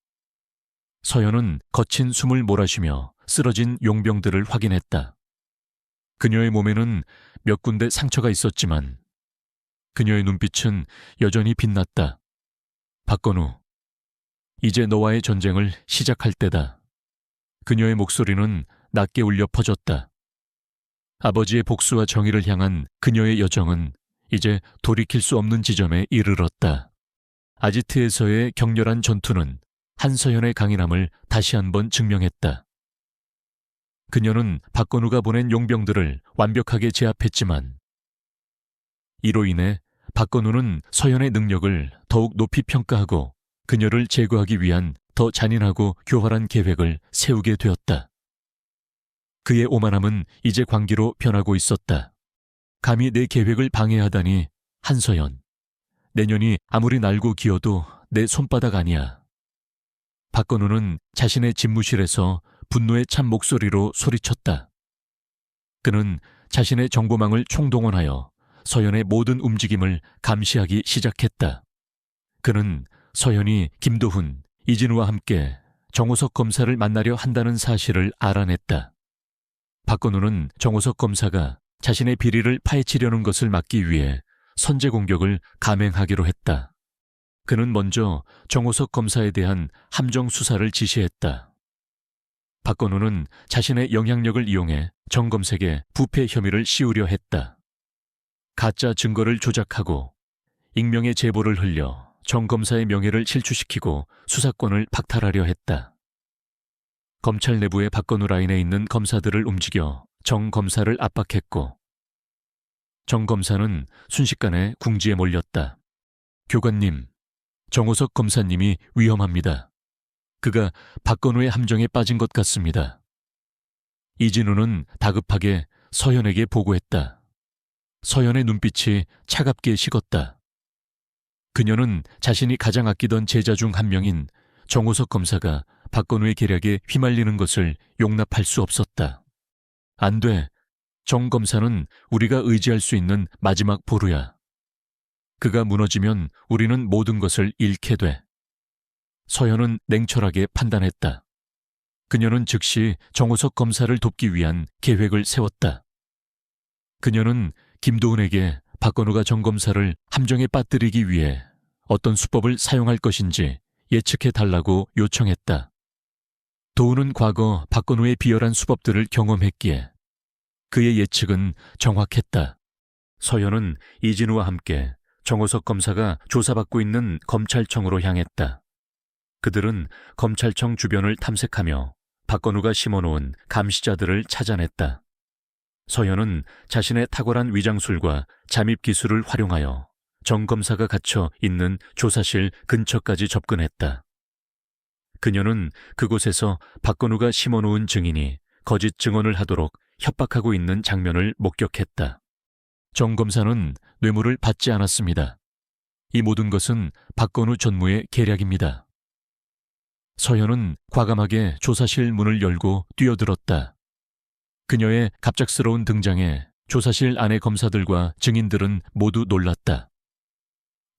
서연은 거친 숨을 몰아쉬며 쓰러진 용병들을 확인했다. 그녀의 몸에는 몇 군데 상처가 있었지만 그녀의 눈빛은 여전히 빛났다. 박건우, 이제 너와의 전쟁을 시작할 때다. 그녀의 목소리는 낮게 울려 퍼졌다. 아버지의 복수와 정의를 향한 그녀의 여정은 이제 돌이킬 수 없는 지점에 이르렀다. 아지트에서의 격렬한 전투는 한서연의 강인함을 다시 한번 증명했다. 그녀는 박건우가 보낸 용병들을 완벽하게 제압했지만 이로 인해 박건우는 서연의 능력을 더욱 높이 평가하고 그녀를 제거하기 위한 더 잔인하고 교활한 계획을 세우게 되었다. 그의 오만함은 이제 광기로 변하고 있었다. 감히 내 계획을 방해하다니, 한서연. 내년이 아무리 날고 기어도 내 손바닥 아니야. 박건우는 자신의 집무실에서 분노의 찬 목소리로 소리쳤다. 그는 자신의 정보망을 총동원하여 서연의 모든 움직임을 감시하기 시작했다. 그는 서연이 김도훈, 이진우와 함께 정호석 검사를 만나려 한다는 사실을 알아냈다. 박건우는 정호석 검사가 자신의 비리를 파헤치려는 것을 막기 위해 선제 공격을 감행하기로 했다. 그는 먼저 정호석 검사에 대한 함정 수사를 지시했다. 박건우는 자신의 영향력을 이용해 정 검색에 부패 혐의를 씌우려 했다. 가짜 증거를 조작하고 익명의 제보를 흘려 정 검사의 명예를 실추시키고 수사권을 박탈하려 했다. 검찰 내부의 박건우 라인에 있는 검사들을 움직여 정 검사를 압박했고 정 검사는 순식간에 궁지에 몰렸다. 교관님, 정호석 검사님이 위험합니다. 그가 박건우의 함정에 빠진 것 같습니다. 이진우는 다급하게 서연에게 보고했다. 서연의 눈빛이 차갑게 식었다. 그녀는 자신이 가장 아끼던 제자 중 한 명인 정호석 검사가 박건우의 계략에 휘말리는 것을 용납할 수 없었다. 안 돼. 정 검사는 우리가 의지할 수 있는 마지막 보루야. 그가 무너지면 우리는 모든 것을 잃게 돼. 서연은 냉철하게 판단했다. 그녀는 즉시 정호석 검사를 돕기 위한 계획을 세웠다. 그녀는 김도훈에게 박건우가 정 검사를 함정에 빠뜨리기 위해 어떤 수법을 사용할 것인지 예측해 달라고 요청했다. 도훈은 과거 박건우의 비열한 수법들을 경험했기에 그의 예측은 정확했다. 서연은 이진우와 함께 정호석 검사가 조사받고 있는 검찰청으로 향했다. 그들은 검찰청 주변을 탐색하며 박건우가 심어놓은 감시자들을 찾아냈다. 서연은 자신의 탁월한 위장술과 잠입 기술을 활용하여 정 검사가 갇혀 있는 조사실 근처까지 접근했다. 그녀는 그곳에서 박건우가 심어놓은 증인이 거짓 증언을 하도록 협박하고 있는 장면을 목격했다. 정 검사는 뇌물을 받지 않았습니다. 이 모든 것은 박건우 전무의 계략입니다. 서연은 과감하게 조사실 문을 열고 뛰어들었다. 그녀의 갑작스러운 등장에 조사실 안의 검사들과 증인들은 모두 놀랐다.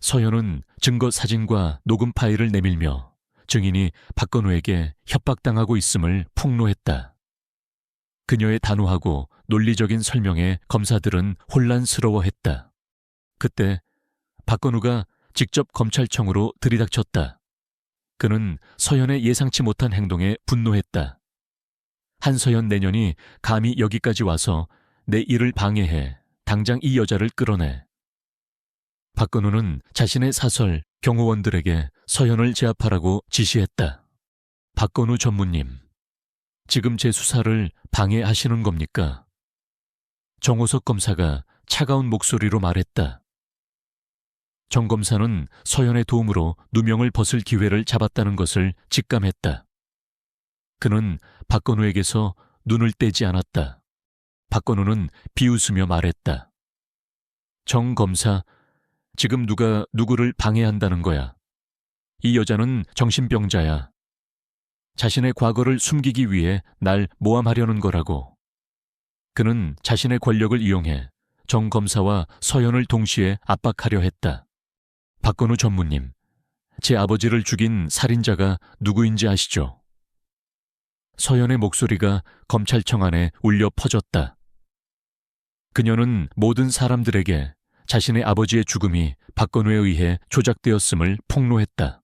서연은 증거 사진과 녹음 파일을 내밀며 증인이 박건우에게 협박당하고 있음을 폭로했다. 그녀의 단호하고 논리적인 설명에 검사들은 혼란스러워했다. 그때 박건우가 직접 검찰청으로 들이닥쳤다. 그는 서연의 예상치 못한 행동에 분노했다. 한서연 내년이 감히 여기까지 와서 내 일을 방해해 당장 이 여자를 끌어내. 박건우는 자신의 사설 경호원들에게 서연을 제압하라고 지시했다. 박건우 전무님, 지금 제 수사를 방해하시는 겁니까? 정호석 검사가 차가운 목소리로 말했다. 정 검사는 서연의 도움으로 누명을 벗을 기회를 잡았다는 것을 직감했다. 그는 박건우에게서 눈을 떼지 않았다. 박건우는 비웃으며 말했다. 정 검사, 지금 누가 누구를 방해한다는 거야? 이 여자는 정신병자야. 자신의 과거를 숨기기 위해 날 모함하려는 거라고. 그는 자신의 권력을 이용해 정 검사와 서연을 동시에 압박하려 했다. 박건우 전무님, 제 아버지를 죽인 살인자가 누구인지 아시죠? 서연의 목소리가 검찰청 안에 울려 퍼졌다. 그녀는 모든 사람들에게 자신의 아버지의 죽음이 박건우에 의해 조작되었음을 폭로했다.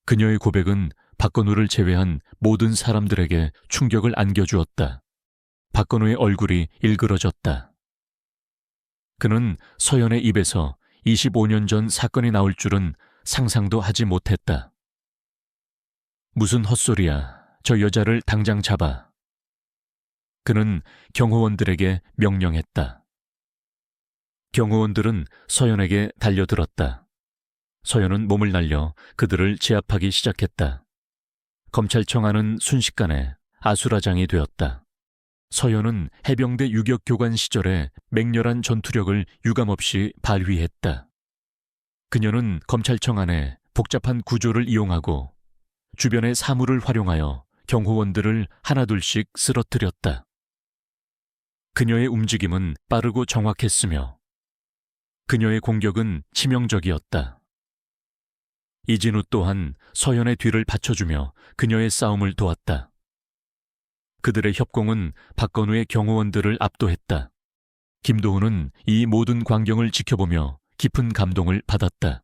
그녀의 고백은 박건우를 제외한 모든 사람들에게 충격을 안겨주었다. 박건우의 얼굴이 일그러졌다. 그는 서연의 입에서 25년 전 사건이 나올 줄은 상상도 하지 못했다. 무슨 헛소리야. 저 여자를 당장 잡아. 그는 경호원들에게 명령했다. 경호원들은 서연에게 달려들었다. 서연은 몸을 날려 그들을 제압하기 시작했다. 검찰청 안은 순식간에 아수라장이 되었다. 서연은 해병대 유격교관 시절에 맹렬한 전투력을 유감없이 발휘했다. 그녀는 검찰청 안에 복잡한 구조를 이용하고 주변의 사물을 활용하여 경호원들을 하나둘씩 쓰러뜨렸다. 그녀의 움직임은 빠르고 정확했으며 그녀의 공격은 치명적이었다. 이진우 또한 서연의 뒤를 받쳐주며 그녀의 싸움을 도왔다. 그들의 협공은 박건우의 경호원들을 압도했다. 김도훈은 이 모든 광경을 지켜보며 깊은 감동을 받았다.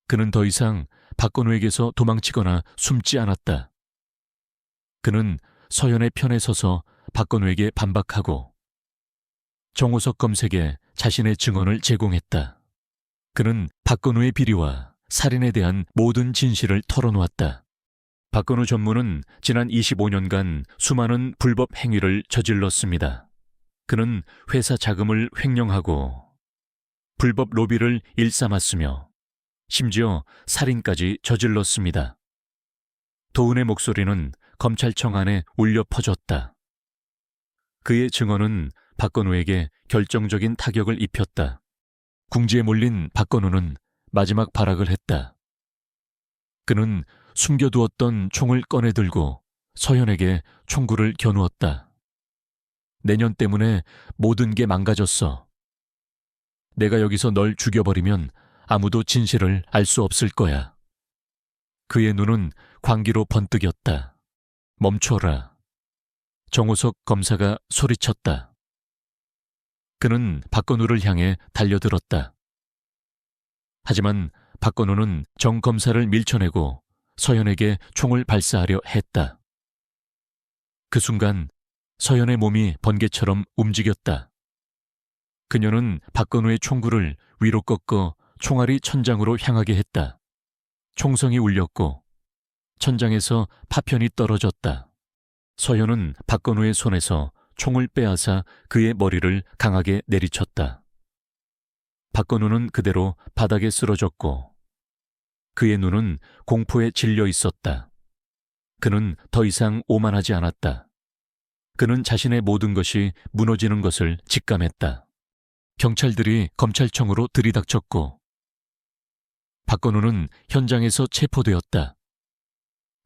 그는 더 이상 박건우에게서 도망치거나 숨지 않았다. 그는 서연의 편에 서서 박건우에게 반박하고 정호석 검색에 자신의 증언을 제공했다. 그는 박건우의 비리와 살인에 대한 모든 진실을 털어놓았다. 박건우 전무는 지난 25년간 수많은 불법 행위를 저질렀습니다. 그는 회사 자금을 횡령하고 불법 로비를 일삼았으며 심지어 살인까지 저질렀습니다. 도훈의 목소리는 검찰청 안에 울려 퍼졌다. 그의 증언은 박건우에게 결정적인 타격을 입혔다. 궁지에 몰린 박건우는 마지막 발악을 했다. 그는 숨겨두었던 총을 꺼내들고 서연에게 총구를 겨누었다. 내년 때문에 모든 게 망가졌어. 내가 여기서 널 죽여버리면 아무도 진실을 알 수 없을 거야. 그의 눈은 광기로 번뜩였다. 멈춰라. 정호석 검사가 소리쳤다. 그는 박건우를 향해 달려들었다. 하지만 박건우는 정 검사를 밀쳐내고 서연에게 총을 발사하려 했다. 그 순간 서연의 몸이 번개처럼 움직였다. 그녀는 박건우의 총구를 위로 꺾어 총알이 천장으로 향하게 했다. 총성이 울렸고 천장에서 파편이 떨어졌다. 서연은 박건우의 손에서 총을 빼앗아 그의 머리를 강하게 내리쳤다. 박건우는 그대로 바닥에 쓰러졌고 그의 눈은 공포에 질려 있었다. 그는 더 이상 오만하지 않았다. 그는 자신의 모든 것이 무너지는 것을 직감했다. 경찰들이 검찰청으로 들이닥쳤고 박건우는 현장에서 체포되었다.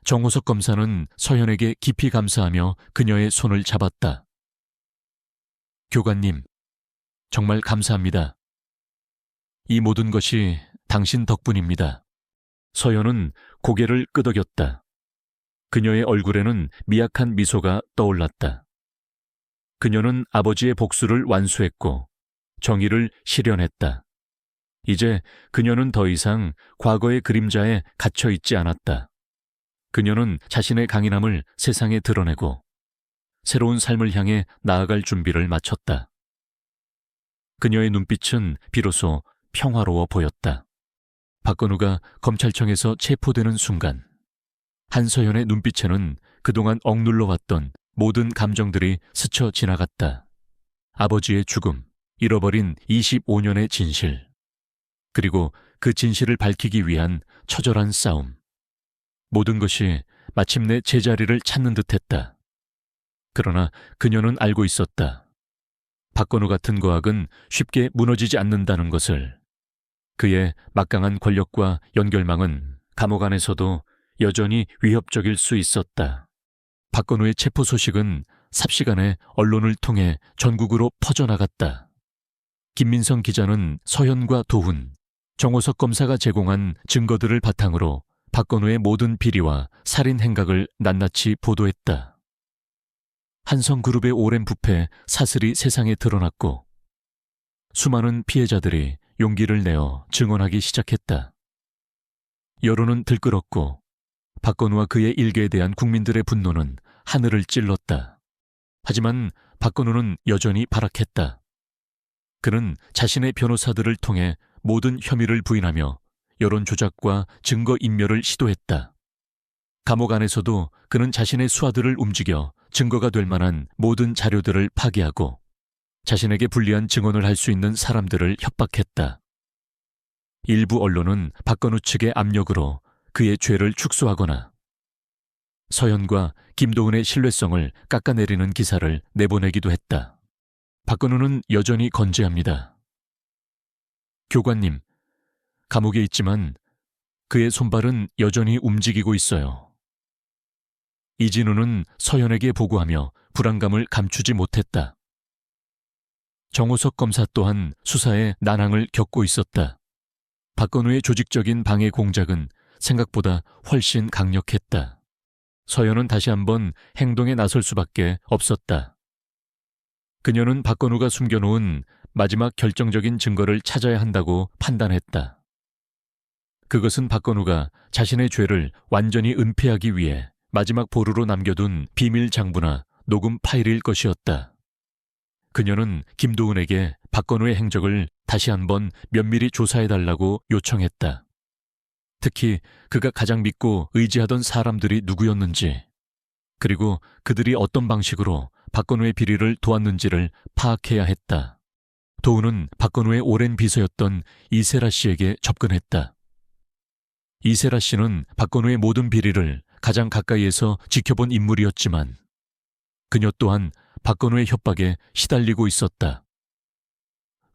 정호석 검사는 서연에게 깊이 감사하며 그녀의 손을 잡았다. 교관님, 정말 감사합니다. 이 모든 것이 당신 덕분입니다. 서연은 고개를 끄덕였다. 그녀의 얼굴에는 미약한 미소가 떠올랐다. 그녀는 아버지의 복수를 완수했고 정의를 실현했다. 이제 그녀는 더 이상 과거의 그림자에 갇혀 있지 않았다. 그녀는 자신의 강인함을 세상에 드러내고 새로운 삶을 향해 나아갈 준비를 마쳤다. 그녀의 눈빛은 비로소 평화로워 보였다. 박건우가 검찰청에서 체포되는 순간 한서연의 눈빛에는 그동안 억눌러 왔던 모든 감정들이 스쳐 지나갔다. 아버지의 죽음, 잃어버린 25년의 진실, 그리고 그 진실을 밝히기 위한 처절한 싸움. 모든 것이 마침내 제자리를 찾는 듯했다. 그러나 그녀는 알고 있었다. 박건우 같은 거악은 쉽게 무너지지 않는다는 것을. 그의 막강한 권력과 연결망은 감옥 안에서도 여전히 위협적일 수 있었다. 박건우의 체포 소식은 삽시간에 언론을 통해 전국으로 퍼져나갔다. 김민성 기자는 서연과 도훈, 정호석 검사가 제공한 증거들을 바탕으로 박건우의 모든 비리와 살인 행각을 낱낱이 보도했다. 한성그룹의 오랜 부패 사슬이 세상에 드러났고 수많은 피해자들이 용기를 내어 증언하기 시작했다. 여론은 들끓었고 박건우와 그의 일개에 대한 국민들의 분노는 하늘을 찔렀다. 하지만 박건우는 여전히 발악했다. 그는 자신의 변호사들을 통해 모든 혐의를 부인하며 여론 조작과 증거 인멸을 시도했다. 감옥 안에서도 그는 자신의 수하들을 움직여 증거가 될 만한 모든 자료들을 파기하고 자신에게 불리한 증언을 할 수 있는 사람들을 협박했다. 일부 언론은 박건우 측의 압력으로 그의 죄를 축소하거나 서현과 김도은의 신뢰성을 깎아내리는 기사를 내보내기도 했다. 박건우는 여전히 건재합니다. 교관님, 감옥에 있지만 그의 손발은 여전히 움직이고 있어요. 이진우는 서현에게 보고하며 불안감을 감추지 못했다. 정호석 검사 또한 수사에 난항을 겪고 있었다. 박건우의 조직적인 방해 공작은 생각보다 훨씬 강력했다. 서현은 다시 한번 행동에 나설 수밖에 없었다. 그녀는 박건우가 숨겨놓은 마지막 결정적인 증거를 찾아야 한다고 판단했다. 그것은 박건우가 자신의 죄를 완전히 은폐하기 위해 마지막 보루로 남겨둔 비밀 장부나 녹음 파일일 것이었다. 그녀는 김도은에게 박건우의 행적을 다시 한번 면밀히 조사해달라고 요청했다. 특히 그가 가장 믿고 의지하던 사람들이 누구였는지, 그리고 그들이 어떤 방식으로 박건우의 비리를 도왔는지를 파악해야 했다. 도우는 박건우의 오랜 비서였던 이세라 씨에게 접근했다. 이세라 씨는 박건우의 모든 비리를 가장 가까이에서 지켜본 인물이었지만 그녀 또한 박건우의 협박에 시달리고 있었다.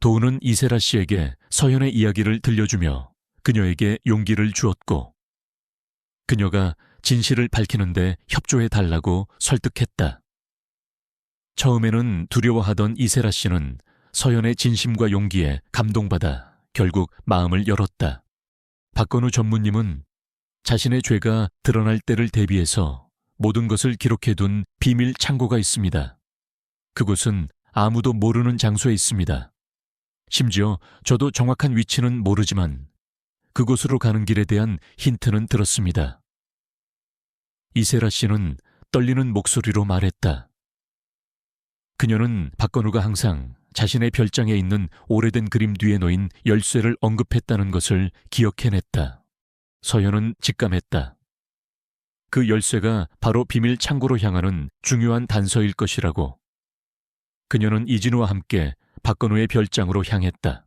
도우는 이세라 씨에게 서현의 이야기를 들려주며 그녀에게 용기를 주었고 그녀가 진실을 밝히는데 협조해달라고 설득했다. 처음에는 두려워하던 이세라 씨는 서현의 진심과 용기에 감동받아 결국 마음을 열었다. 박건우 전무님은 자신의 죄가 드러날 때를 대비해서 모든 것을 기록해둔 비밀 창고가 있습니다. 그곳은 아무도 모르는 장소에 있습니다. 심지어 저도 정확한 위치는 모르지만 그곳으로 가는 길에 대한 힌트는 들었습니다. 이세라 씨는 떨리는 목소리로 말했다. 그녀는 박건우가 항상 자신의 별장에 있는 오래된 그림 뒤에 놓인 열쇠를 언급했다는 것을 기억해냈다. 서현은 직감했다. 그 열쇠가 바로 비밀 창고로 향하는 중요한 단서일 것이라고. 그녀는 이진우와 함께 박건우의 별장으로 향했다.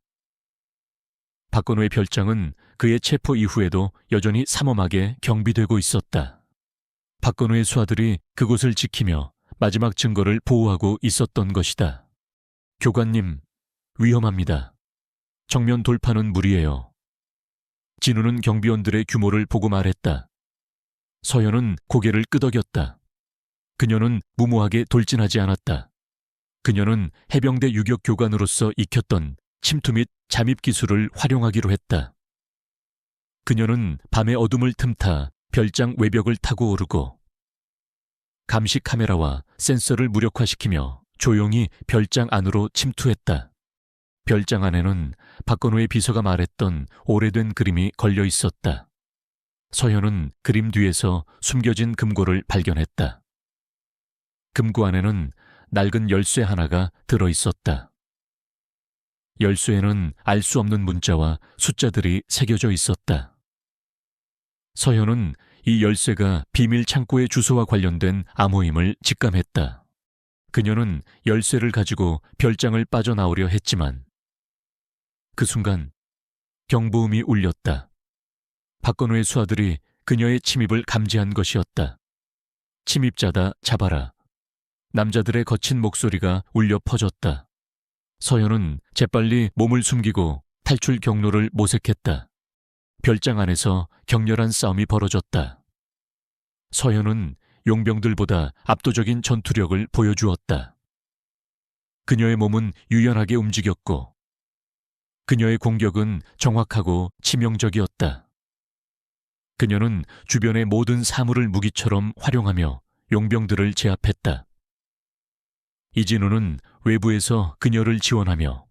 박건우의 별장은 그의 체포 이후에도 여전히 삼엄하게 경비되고 있었다. 박건우의 수하들이 그곳을 지키며 마지막 증거를 보호하고 있었던 것이다. 교관님, 위험합니다. 정면 돌파는 무리예요. 진우는 경비원들의 규모를 보고 말했다. 서현은 고개를 끄덕였다. 그녀는 무모하게 돌진하지 않았다. 그녀는 해병대 유격 교관으로서 익혔던 침투 및 잠입 기술을 활용하기로 했다. 그녀는 밤의 어둠을 틈타 별장 외벽을 타고 오르고 감시 카메라와 센서를 무력화시키며 조용히 별장 안으로 침투했다. 별장 안에는 박건우의 비서가 말했던 오래된 그림이 걸려 있었다. 서현은 그림 뒤에서 숨겨진 금고를 발견했다. 금고 안에는 낡은 열쇠 하나가 들어 있었다. 열쇠에는 알 수 없는 문자와 숫자들이 새겨져 있었다. 서현은 이 열쇠가 비밀 창고의 주소와 관련된 암호임을 직감했다. 그녀는 열쇠를 가지고 별장을 빠져나오려 했지만 그 순간 경보음이 울렸다. 박건우의 수하들이 그녀의 침입을 감지한 것이었다. 침입자다, 잡아라. 남자들의 거친 목소리가 울려 퍼졌다. 서현은 재빨리 몸을 숨기고 탈출 경로를 모색했다. 별장 안에서 격렬한 싸움이 벌어졌다. 서현은 용병들보다 압도적인 전투력을 보여주었다. 그녀의 몸은 유연하게 움직였고 그녀의 공격은 정확하고 치명적이었다. 그녀는 주변의 모든 사물을 무기처럼 활용하며 용병들을 제압했다. 이진우는 외부에서 그녀를 지원하며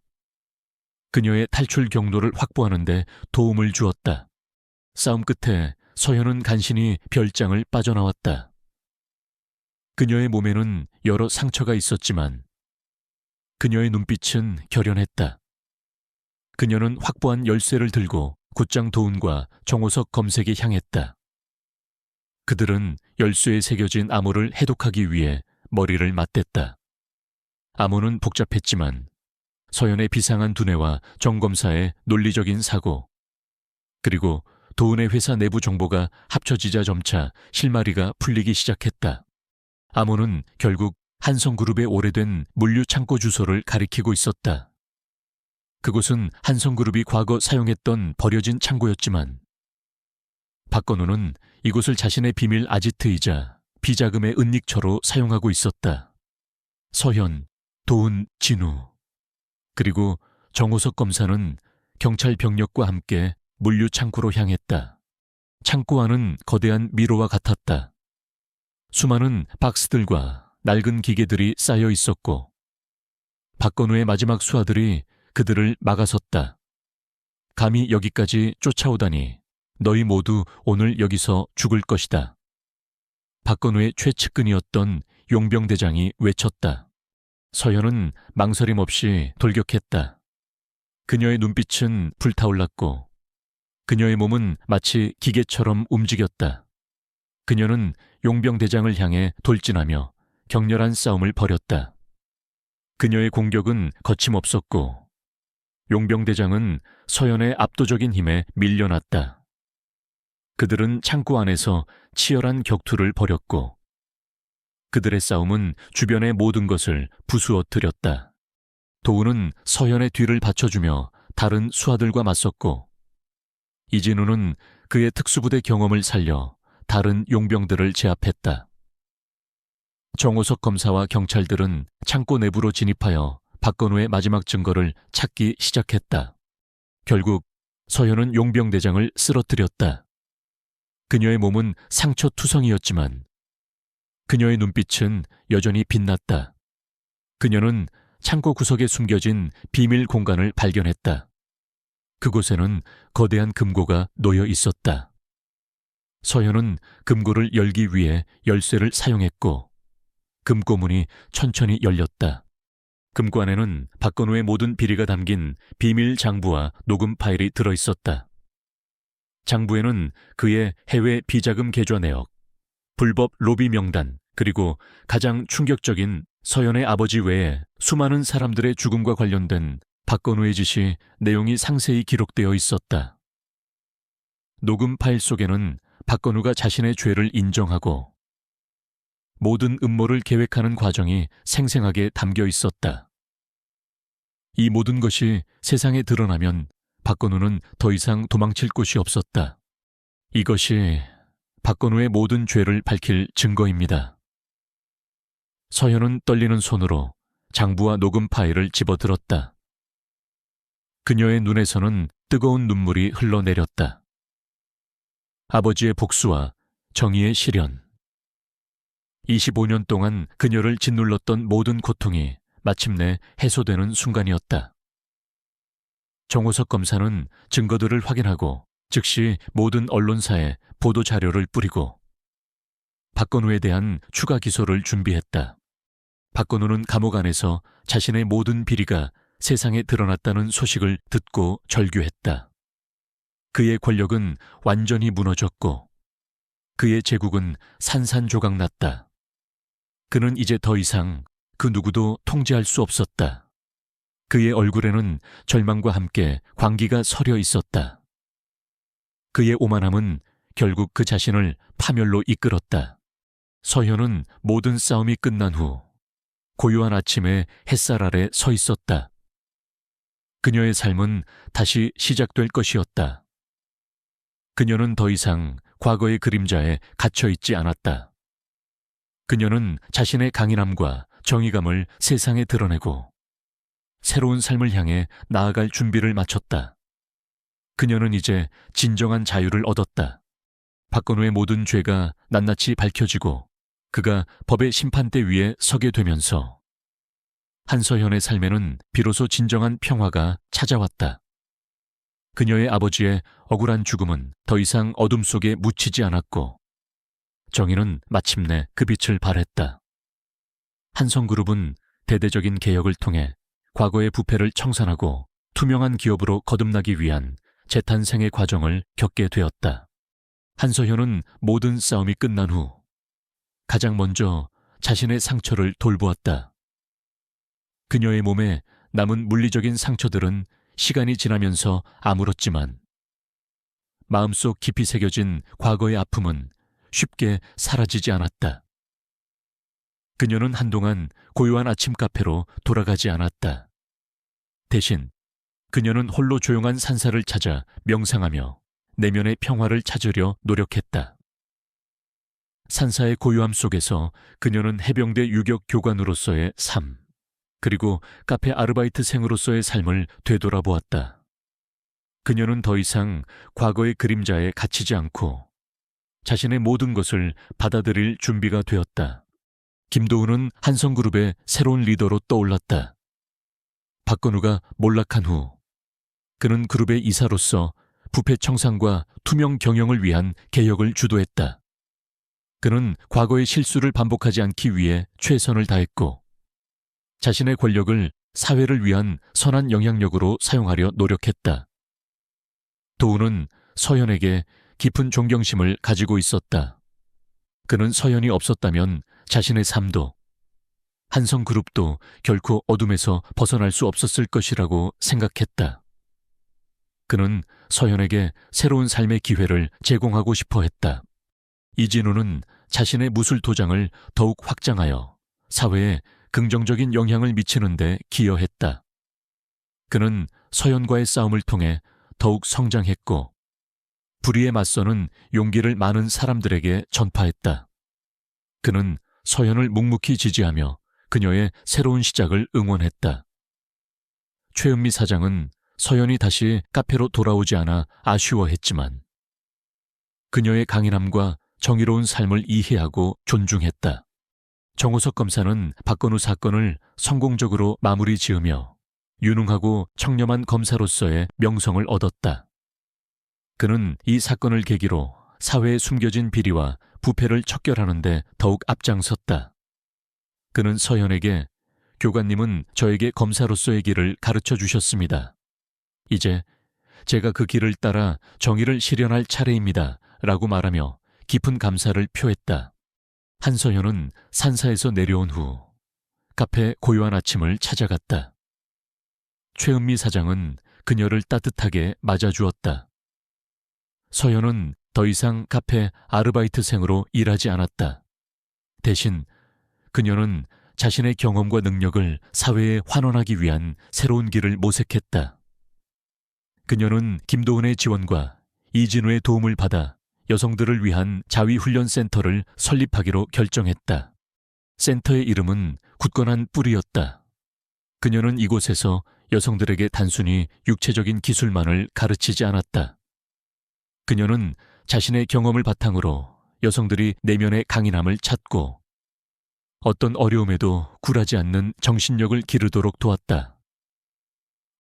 그녀의 탈출 경로를 확보하는 데 도움을 주었다. 싸움 끝에 서현은 간신히 별장을 빠져나왔다. 그녀의 몸에는 여러 상처가 있었지만 그녀의 눈빛은 결연했다. 그녀는 확보한 열쇠를 들고 굿장 도훈과 정호석 검색에 향했다. 그들은 열쇠에 새겨진 암호를 해독하기 위해 머리를 맞댔다. 암호는 복잡했지만 서현의 비상한 두뇌와 정 검사의 논리적인 사고, 그리고 도훈의 회사 내부 정보가 합쳐지자 점차 실마리가 풀리기 시작했다. 암호는 결국 한성그룹의 오래된 물류 창고 주소를 가리키고 있었다. 그곳은 한성그룹이 과거 사용했던 버려진 창고였지만 박건우는 이곳을 자신의 비밀 아지트이자 비자금의 은닉처로 사용하고 있었다. 서현, 도훈, 진우, 그리고 정호석 검사는 경찰 병력과 함께 물류 창고로 향했다. 창고 안은 거대한 미로와 같았다. 수많은 박스들과 낡은 기계들이 쌓여 있었고 박건우의 마지막 수하들이 그들을 막아섰다. 감히 여기까지 쫓아오다니 너희 모두 오늘 여기서 죽을 것이다. 박건우의 최측근이었던 용병대장이 외쳤다. 서현은 망설임 없이 돌격했다. 그녀의 눈빛은 불타올랐고 그녀의 몸은 마치 기계처럼 움직였다. 그녀는 용병대장을 향해 돌진하며 격렬한 싸움을 벌였다. 그녀의 공격은 거침없었고 용병대장은 서현의 압도적인 힘에 밀려났다. 그들은 창고 안에서 치열한 격투를 벌였고 그들의 싸움은 주변의 모든 것을 부수어뜨렸다. 도훈은 서현의 뒤를 받쳐주며 다른 수하들과 맞섰고 이진우는 그의 특수부대 경험을 살려 다른 용병들을 제압했다. 정호석 검사와 경찰들은 창고 내부로 진입하여 박건우의 마지막 증거를 찾기 시작했다. 결국 서현은 용병대장을 쓰러뜨렸다. 그녀의 몸은 상처투성이었지만 그녀의 눈빛은 여전히 빛났다. 그녀는 창고 구석에 숨겨진 비밀 공간을 발견했다. 그곳에는 거대한 금고가 놓여 있었다. 서현은 금고를 열기 위해 열쇠를 사용했고 금고문이 천천히 열렸다. 금고 안에는 박건우의 모든 비리가 담긴 비밀 장부와 녹음 파일이 들어있었다. 장부에는 그의 해외 비자금 계좌 내역, 불법 로비 명단, 그리고 가장 충격적인 서현의 아버지 외에 수많은 사람들의 죽음과 관련된 박건우의 짓이 내용이 상세히 기록되어 있었다. 녹음 파일 속에는 박건우가 자신의 죄를 인정하고 모든 음모를 계획하는 과정이 생생하게 담겨 있었다. 이 모든 것이 세상에 드러나면 박건우는 더 이상 도망칠 곳이 없었다. 이것이 박건우의 모든 죄를 밝힐 증거입니다. 서현은 떨리는 손으로 장부와 녹음 파일을 집어들었다. 그녀의 눈에서는 뜨거운 눈물이 흘러내렸다. 아버지의 복수와 정의의 실현. 25년 동안 그녀를 짓눌렀던 모든 고통이 마침내 해소되는 순간이었다. 정호석 검사는 증거들을 확인하고 즉시 모든 언론사에 보도 자료를 뿌리고 박건우에 대한 추가 기소를 준비했다. 박건우는 감옥 안에서 자신의 모든 비리가 세상에 드러났다는 소식을 듣고 절규했다. 그의 권력은 완전히 무너졌고 그의 제국은 산산조각났다. 그는 이제 더 이상 그 누구도 통제할 수 없었다. 그의 얼굴에는 절망과 함께 광기가 서려 있었다. 그의 오만함은 결국 그 자신을 파멸로 이끌었다. 서현은 모든 싸움이 끝난 후 고요한 아침에 햇살 아래 서 있었다. 그녀의 삶은 다시 시작될 것이었다. 그녀는 더 이상 과거의 그림자에 갇혀 있지 않았다. 그녀는 자신의 강인함과 정의감을 세상에 드러내고 새로운 삶을 향해 나아갈 준비를 마쳤다. 그녀는 이제 진정한 자유를 얻었다. 박건우의 모든 죄가 낱낱이 밝혀지고 그가 법의 심판대 위에 서게 되면서 한서현의 삶에는 비로소 진정한 평화가 찾아왔다. 그녀의 아버지의 억울한 죽음은 더 이상 어둠 속에 묻히지 않았고 정의는 마침내 그 빛을 발했다. 한성그룹은 대대적인 개혁을 통해 과거의 부패를 청산하고 투명한 기업으로 거듭나기 위한 재탄생의 과정을 겪게 되었다. 한서현은 모든 싸움이 끝난 후 가장 먼저 자신의 상처를 돌보았다. 그녀의 몸에 남은 물리적인 상처들은 시간이 지나면서 아물었지만 마음속 깊이 새겨진 과거의 아픔은 쉽게 사라지지 않았다. 그녀는 한동안 고요한 아침 카페로 돌아가지 않았다. 대신 그녀는 홀로 조용한 산사를 찾아 명상하며 내면의 평화를 찾으려 노력했다. 산사의 고요함 속에서 그녀는 해병대 유격 교관으로서의 삶, 그리고 카페 아르바이트생으로서의 삶을 되돌아보았다. 그녀는 더 이상 과거의 그림자에 갇히지 않고 자신의 모든 것을 받아들일 준비가 되었다. 김도훈은 한성그룹의 새로운 리더로 떠올랐다. 박건우가 몰락한 후 그는 그룹의 이사로서 부패 청산과 투명 경영을 위한 개혁을 주도했다. 그는 과거의 실수를 반복하지 않기 위해 최선을 다했고 자신의 권력을 사회를 위한 선한 영향력으로 사용하려 노력했다. 도훈은 서현에게 깊은 존경심을 가지고 있었다. 그는 서현이 없었다면 자신의 삶도 한성그룹도 결코 어둠에서 벗어날 수 없었을 것이라고 생각했다. 그는 서현에게 새로운 삶의 기회를 제공하고 싶어 했다. 이진우는 자신의 무술 도장을 더욱 확장하여 사회에 긍정적인 영향을 미치는 데 기여했다. 그는 서현과의 싸움을 통해 더욱 성장했고 불의에 맞서는 용기를 많은 사람들에게 전파했다. 그는 서현을 묵묵히 지지하며 그녀의 새로운 시작을 응원했다. 최은미 사장은 서현이 다시 카페로 돌아오지 않아 아쉬워했지만 그녀의 강인함과 정의로운 삶을 이해하고 존중했다. 정호석 검사는 박건우 사건을 성공적으로 마무리 지으며 유능하고 청렴한 검사로서의 명성을 얻었다. 그는 이 사건을 계기로 사회에 숨겨진 비리와 부패를 척결하는 데 더욱 앞장섰다. 그는 서현에게 교관님은 저에게 검사로서의 길을 가르쳐 주셨습니다. 이제 제가 그 길을 따라 정의를 실현할 차례입니다. 라고 말하며 깊은 감사를 표했다. 한서현은 산사에서 내려온 후 카페 고요한 아침을 찾아갔다. 최은미 사장은 그녀를 따뜻하게 맞아주었다. 서현은 더 이상 카페 아르바이트생으로 일하지 않았다. 대신 그녀는 자신의 경험과 능력을 사회에 환원하기 위한 새로운 길을 모색했다. 그녀는 김도훈의 지원과 이진우의 도움을 받아 여성들을 위한 자위훈련센터를 설립하기로 결정했다. 센터의 이름은 굳건한 뿌리였다. 그녀는 이곳에서 여성들에게 단순히 육체적인 기술만을 가르치지 않았다. 그녀는 자신의 경험을 바탕으로 여성들이 내면의 강인함을 찾고 어떤 어려움에도 굴하지 않는 정신력을 기르도록 도왔다.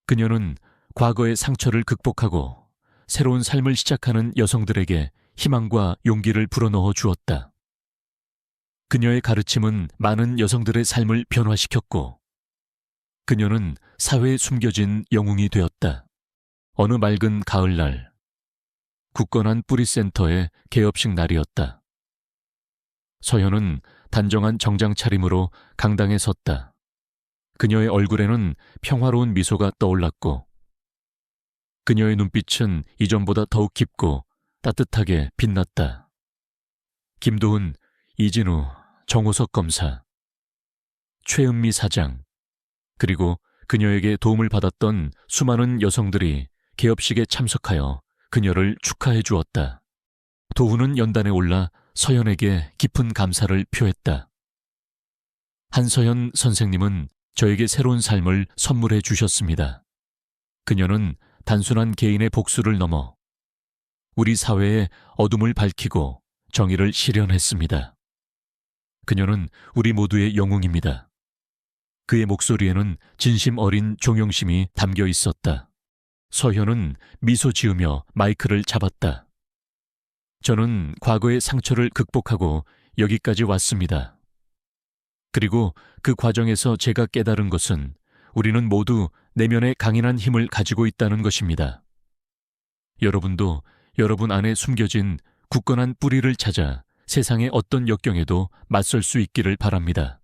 그녀는 과거의 상처를 극복하고 새로운 삶을 시작하는 여성들에게 희망과 용기를 불어넣어 주었다. 그녀의 가르침은 많은 여성들의 삶을 변화시켰고 그녀는 사회에 숨겨진 영웅이 되었다. 어느 맑은 가을날 굳건한 뿌리센터의 개업식 날이었다. 서현은 단정한 정장 차림으로 강당에 섰다. 그녀의 얼굴에는 평화로운 미소가 떠올랐고 그녀의 눈빛은 이전보다 더욱 깊고 따뜻하게 빛났다. 김도훈, 이진우, 정호석 검사, 최은미 사장, 그리고 그녀에게 도움을 받았던 수많은 여성들이 개업식에 참석하여 그녀를 축하해 주었다. 도훈은 연단에 올라 서현에게 깊은 감사를 표했다. 한서현 선생님은 저에게 새로운 삶을 선물해 주셨습니다. 그녀는 단순한 개인의 복수를 넘어 우리 사회의 어둠을 밝히고 정의를 실현했습니다. 그녀는 우리 모두의 영웅입니다. 그의 목소리에는 진심 어린 존경심이 담겨 있었다. 서현은 미소 지으며 마이크를 잡았다. 저는 과거의 상처를 극복하고 여기까지 왔습니다. 그리고 그 과정에서 제가 깨달은 것은 우리는 모두 내면에 강인한 힘을 가지고 있다는 것입니다. 여러분도 여러분 안에 숨겨진 굳건한 뿌리를 찾아 세상의 어떤 역경에도 맞설 수 있기를 바랍니다.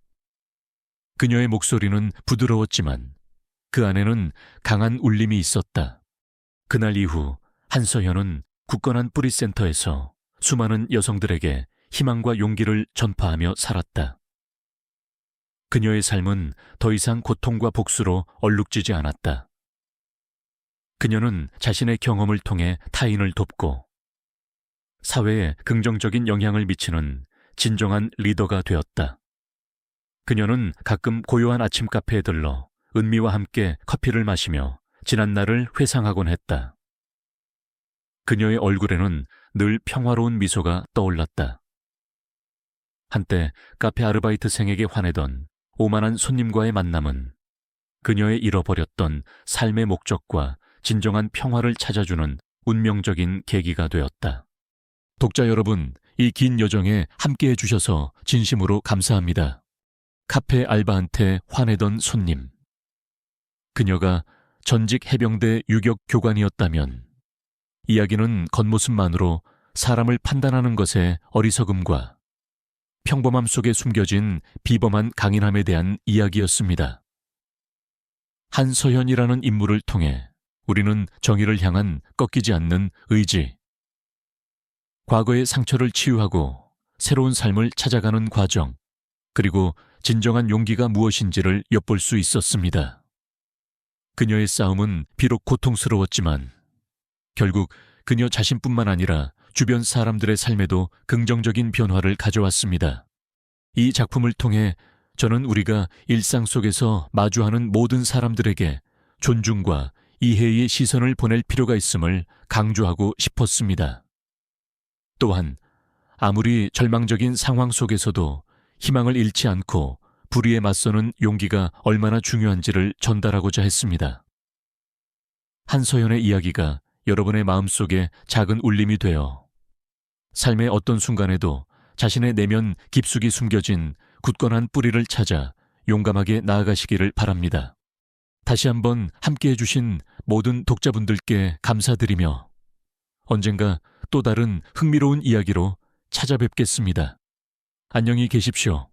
그녀의 목소리는 부드러웠지만 그 안에는 강한 울림이 있었다. 그날 이후 한서연은 굳건한 뿌리 센터에서 수많은 여성들에게 희망과 용기를 전파하며 살았다. 그녀의 삶은 더 이상 고통과 복수로 얼룩지지 않았다. 그녀는 자신의 경험을 통해 타인을 돕고 사회에 긍정적인 영향을 미치는 진정한 리더가 되었다. 그녀는 가끔 고요한 아침 카페에 들러 은미와 함께 커피를 마시며 지난 날을 회상하곤 했다. 그녀의 얼굴에는 늘 평화로운 미소가 떠올랐다. 한때 카페 아르바이트생에게 화내던 오만한 손님과의 만남은 그녀의 잃어버렸던 삶의 목적과 진정한 평화를 찾아주는 운명적인 계기가 되었다. 독자 여러분, 이 긴 여정에 함께해 주셔서 진심으로 감사합니다. 카페 알바한테 화내던 손님. 그녀가 전직 해병대 유격 교관이었다면 이야기는 겉모습만으로 사람을 판단하는 것의 어리석음과 평범함 속에 숨겨진 비범한 강인함에 대한 이야기였습니다. 한서연이라는 인물을 통해 우리는 정의를 향한 꺾이지 않는 의지, 과거의 상처를 치유하고 새로운 삶을 찾아가는 과정, 그리고 진정한 용기가 무엇인지를 엿볼 수 있었습니다. 그녀의 싸움은 비록 고통스러웠지만 결국 그녀 자신뿐만 아니라 주변 사람들의 삶에도 긍정적인 변화를 가져왔습니다. 이 작품을 통해 저는 우리가 일상 속에서 마주하는 모든 사람들에게 존중과 이해의 시선을 보낼 필요가 있음을 강조하고 싶었습니다. 또한 아무리 절망적인 상황 속에서도 희망을 잃지 않고 불의에 맞서는 용기가 얼마나 중요한지를 전달하고자 했습니다. 한서연의 이야기가 여러분의 마음속에 작은 울림이 되어 삶의 어떤 순간에도 자신의 내면 깊숙이 숨겨진 굳건한 뿌리를 찾아 용감하게 나아가시기를 바랍니다. 다시 한번 함께해 주신 모든 독자분들께 감사드리며 언젠가 또 다른 흥미로운 이야기로 찾아뵙겠습니다. 안녕히 계십시오.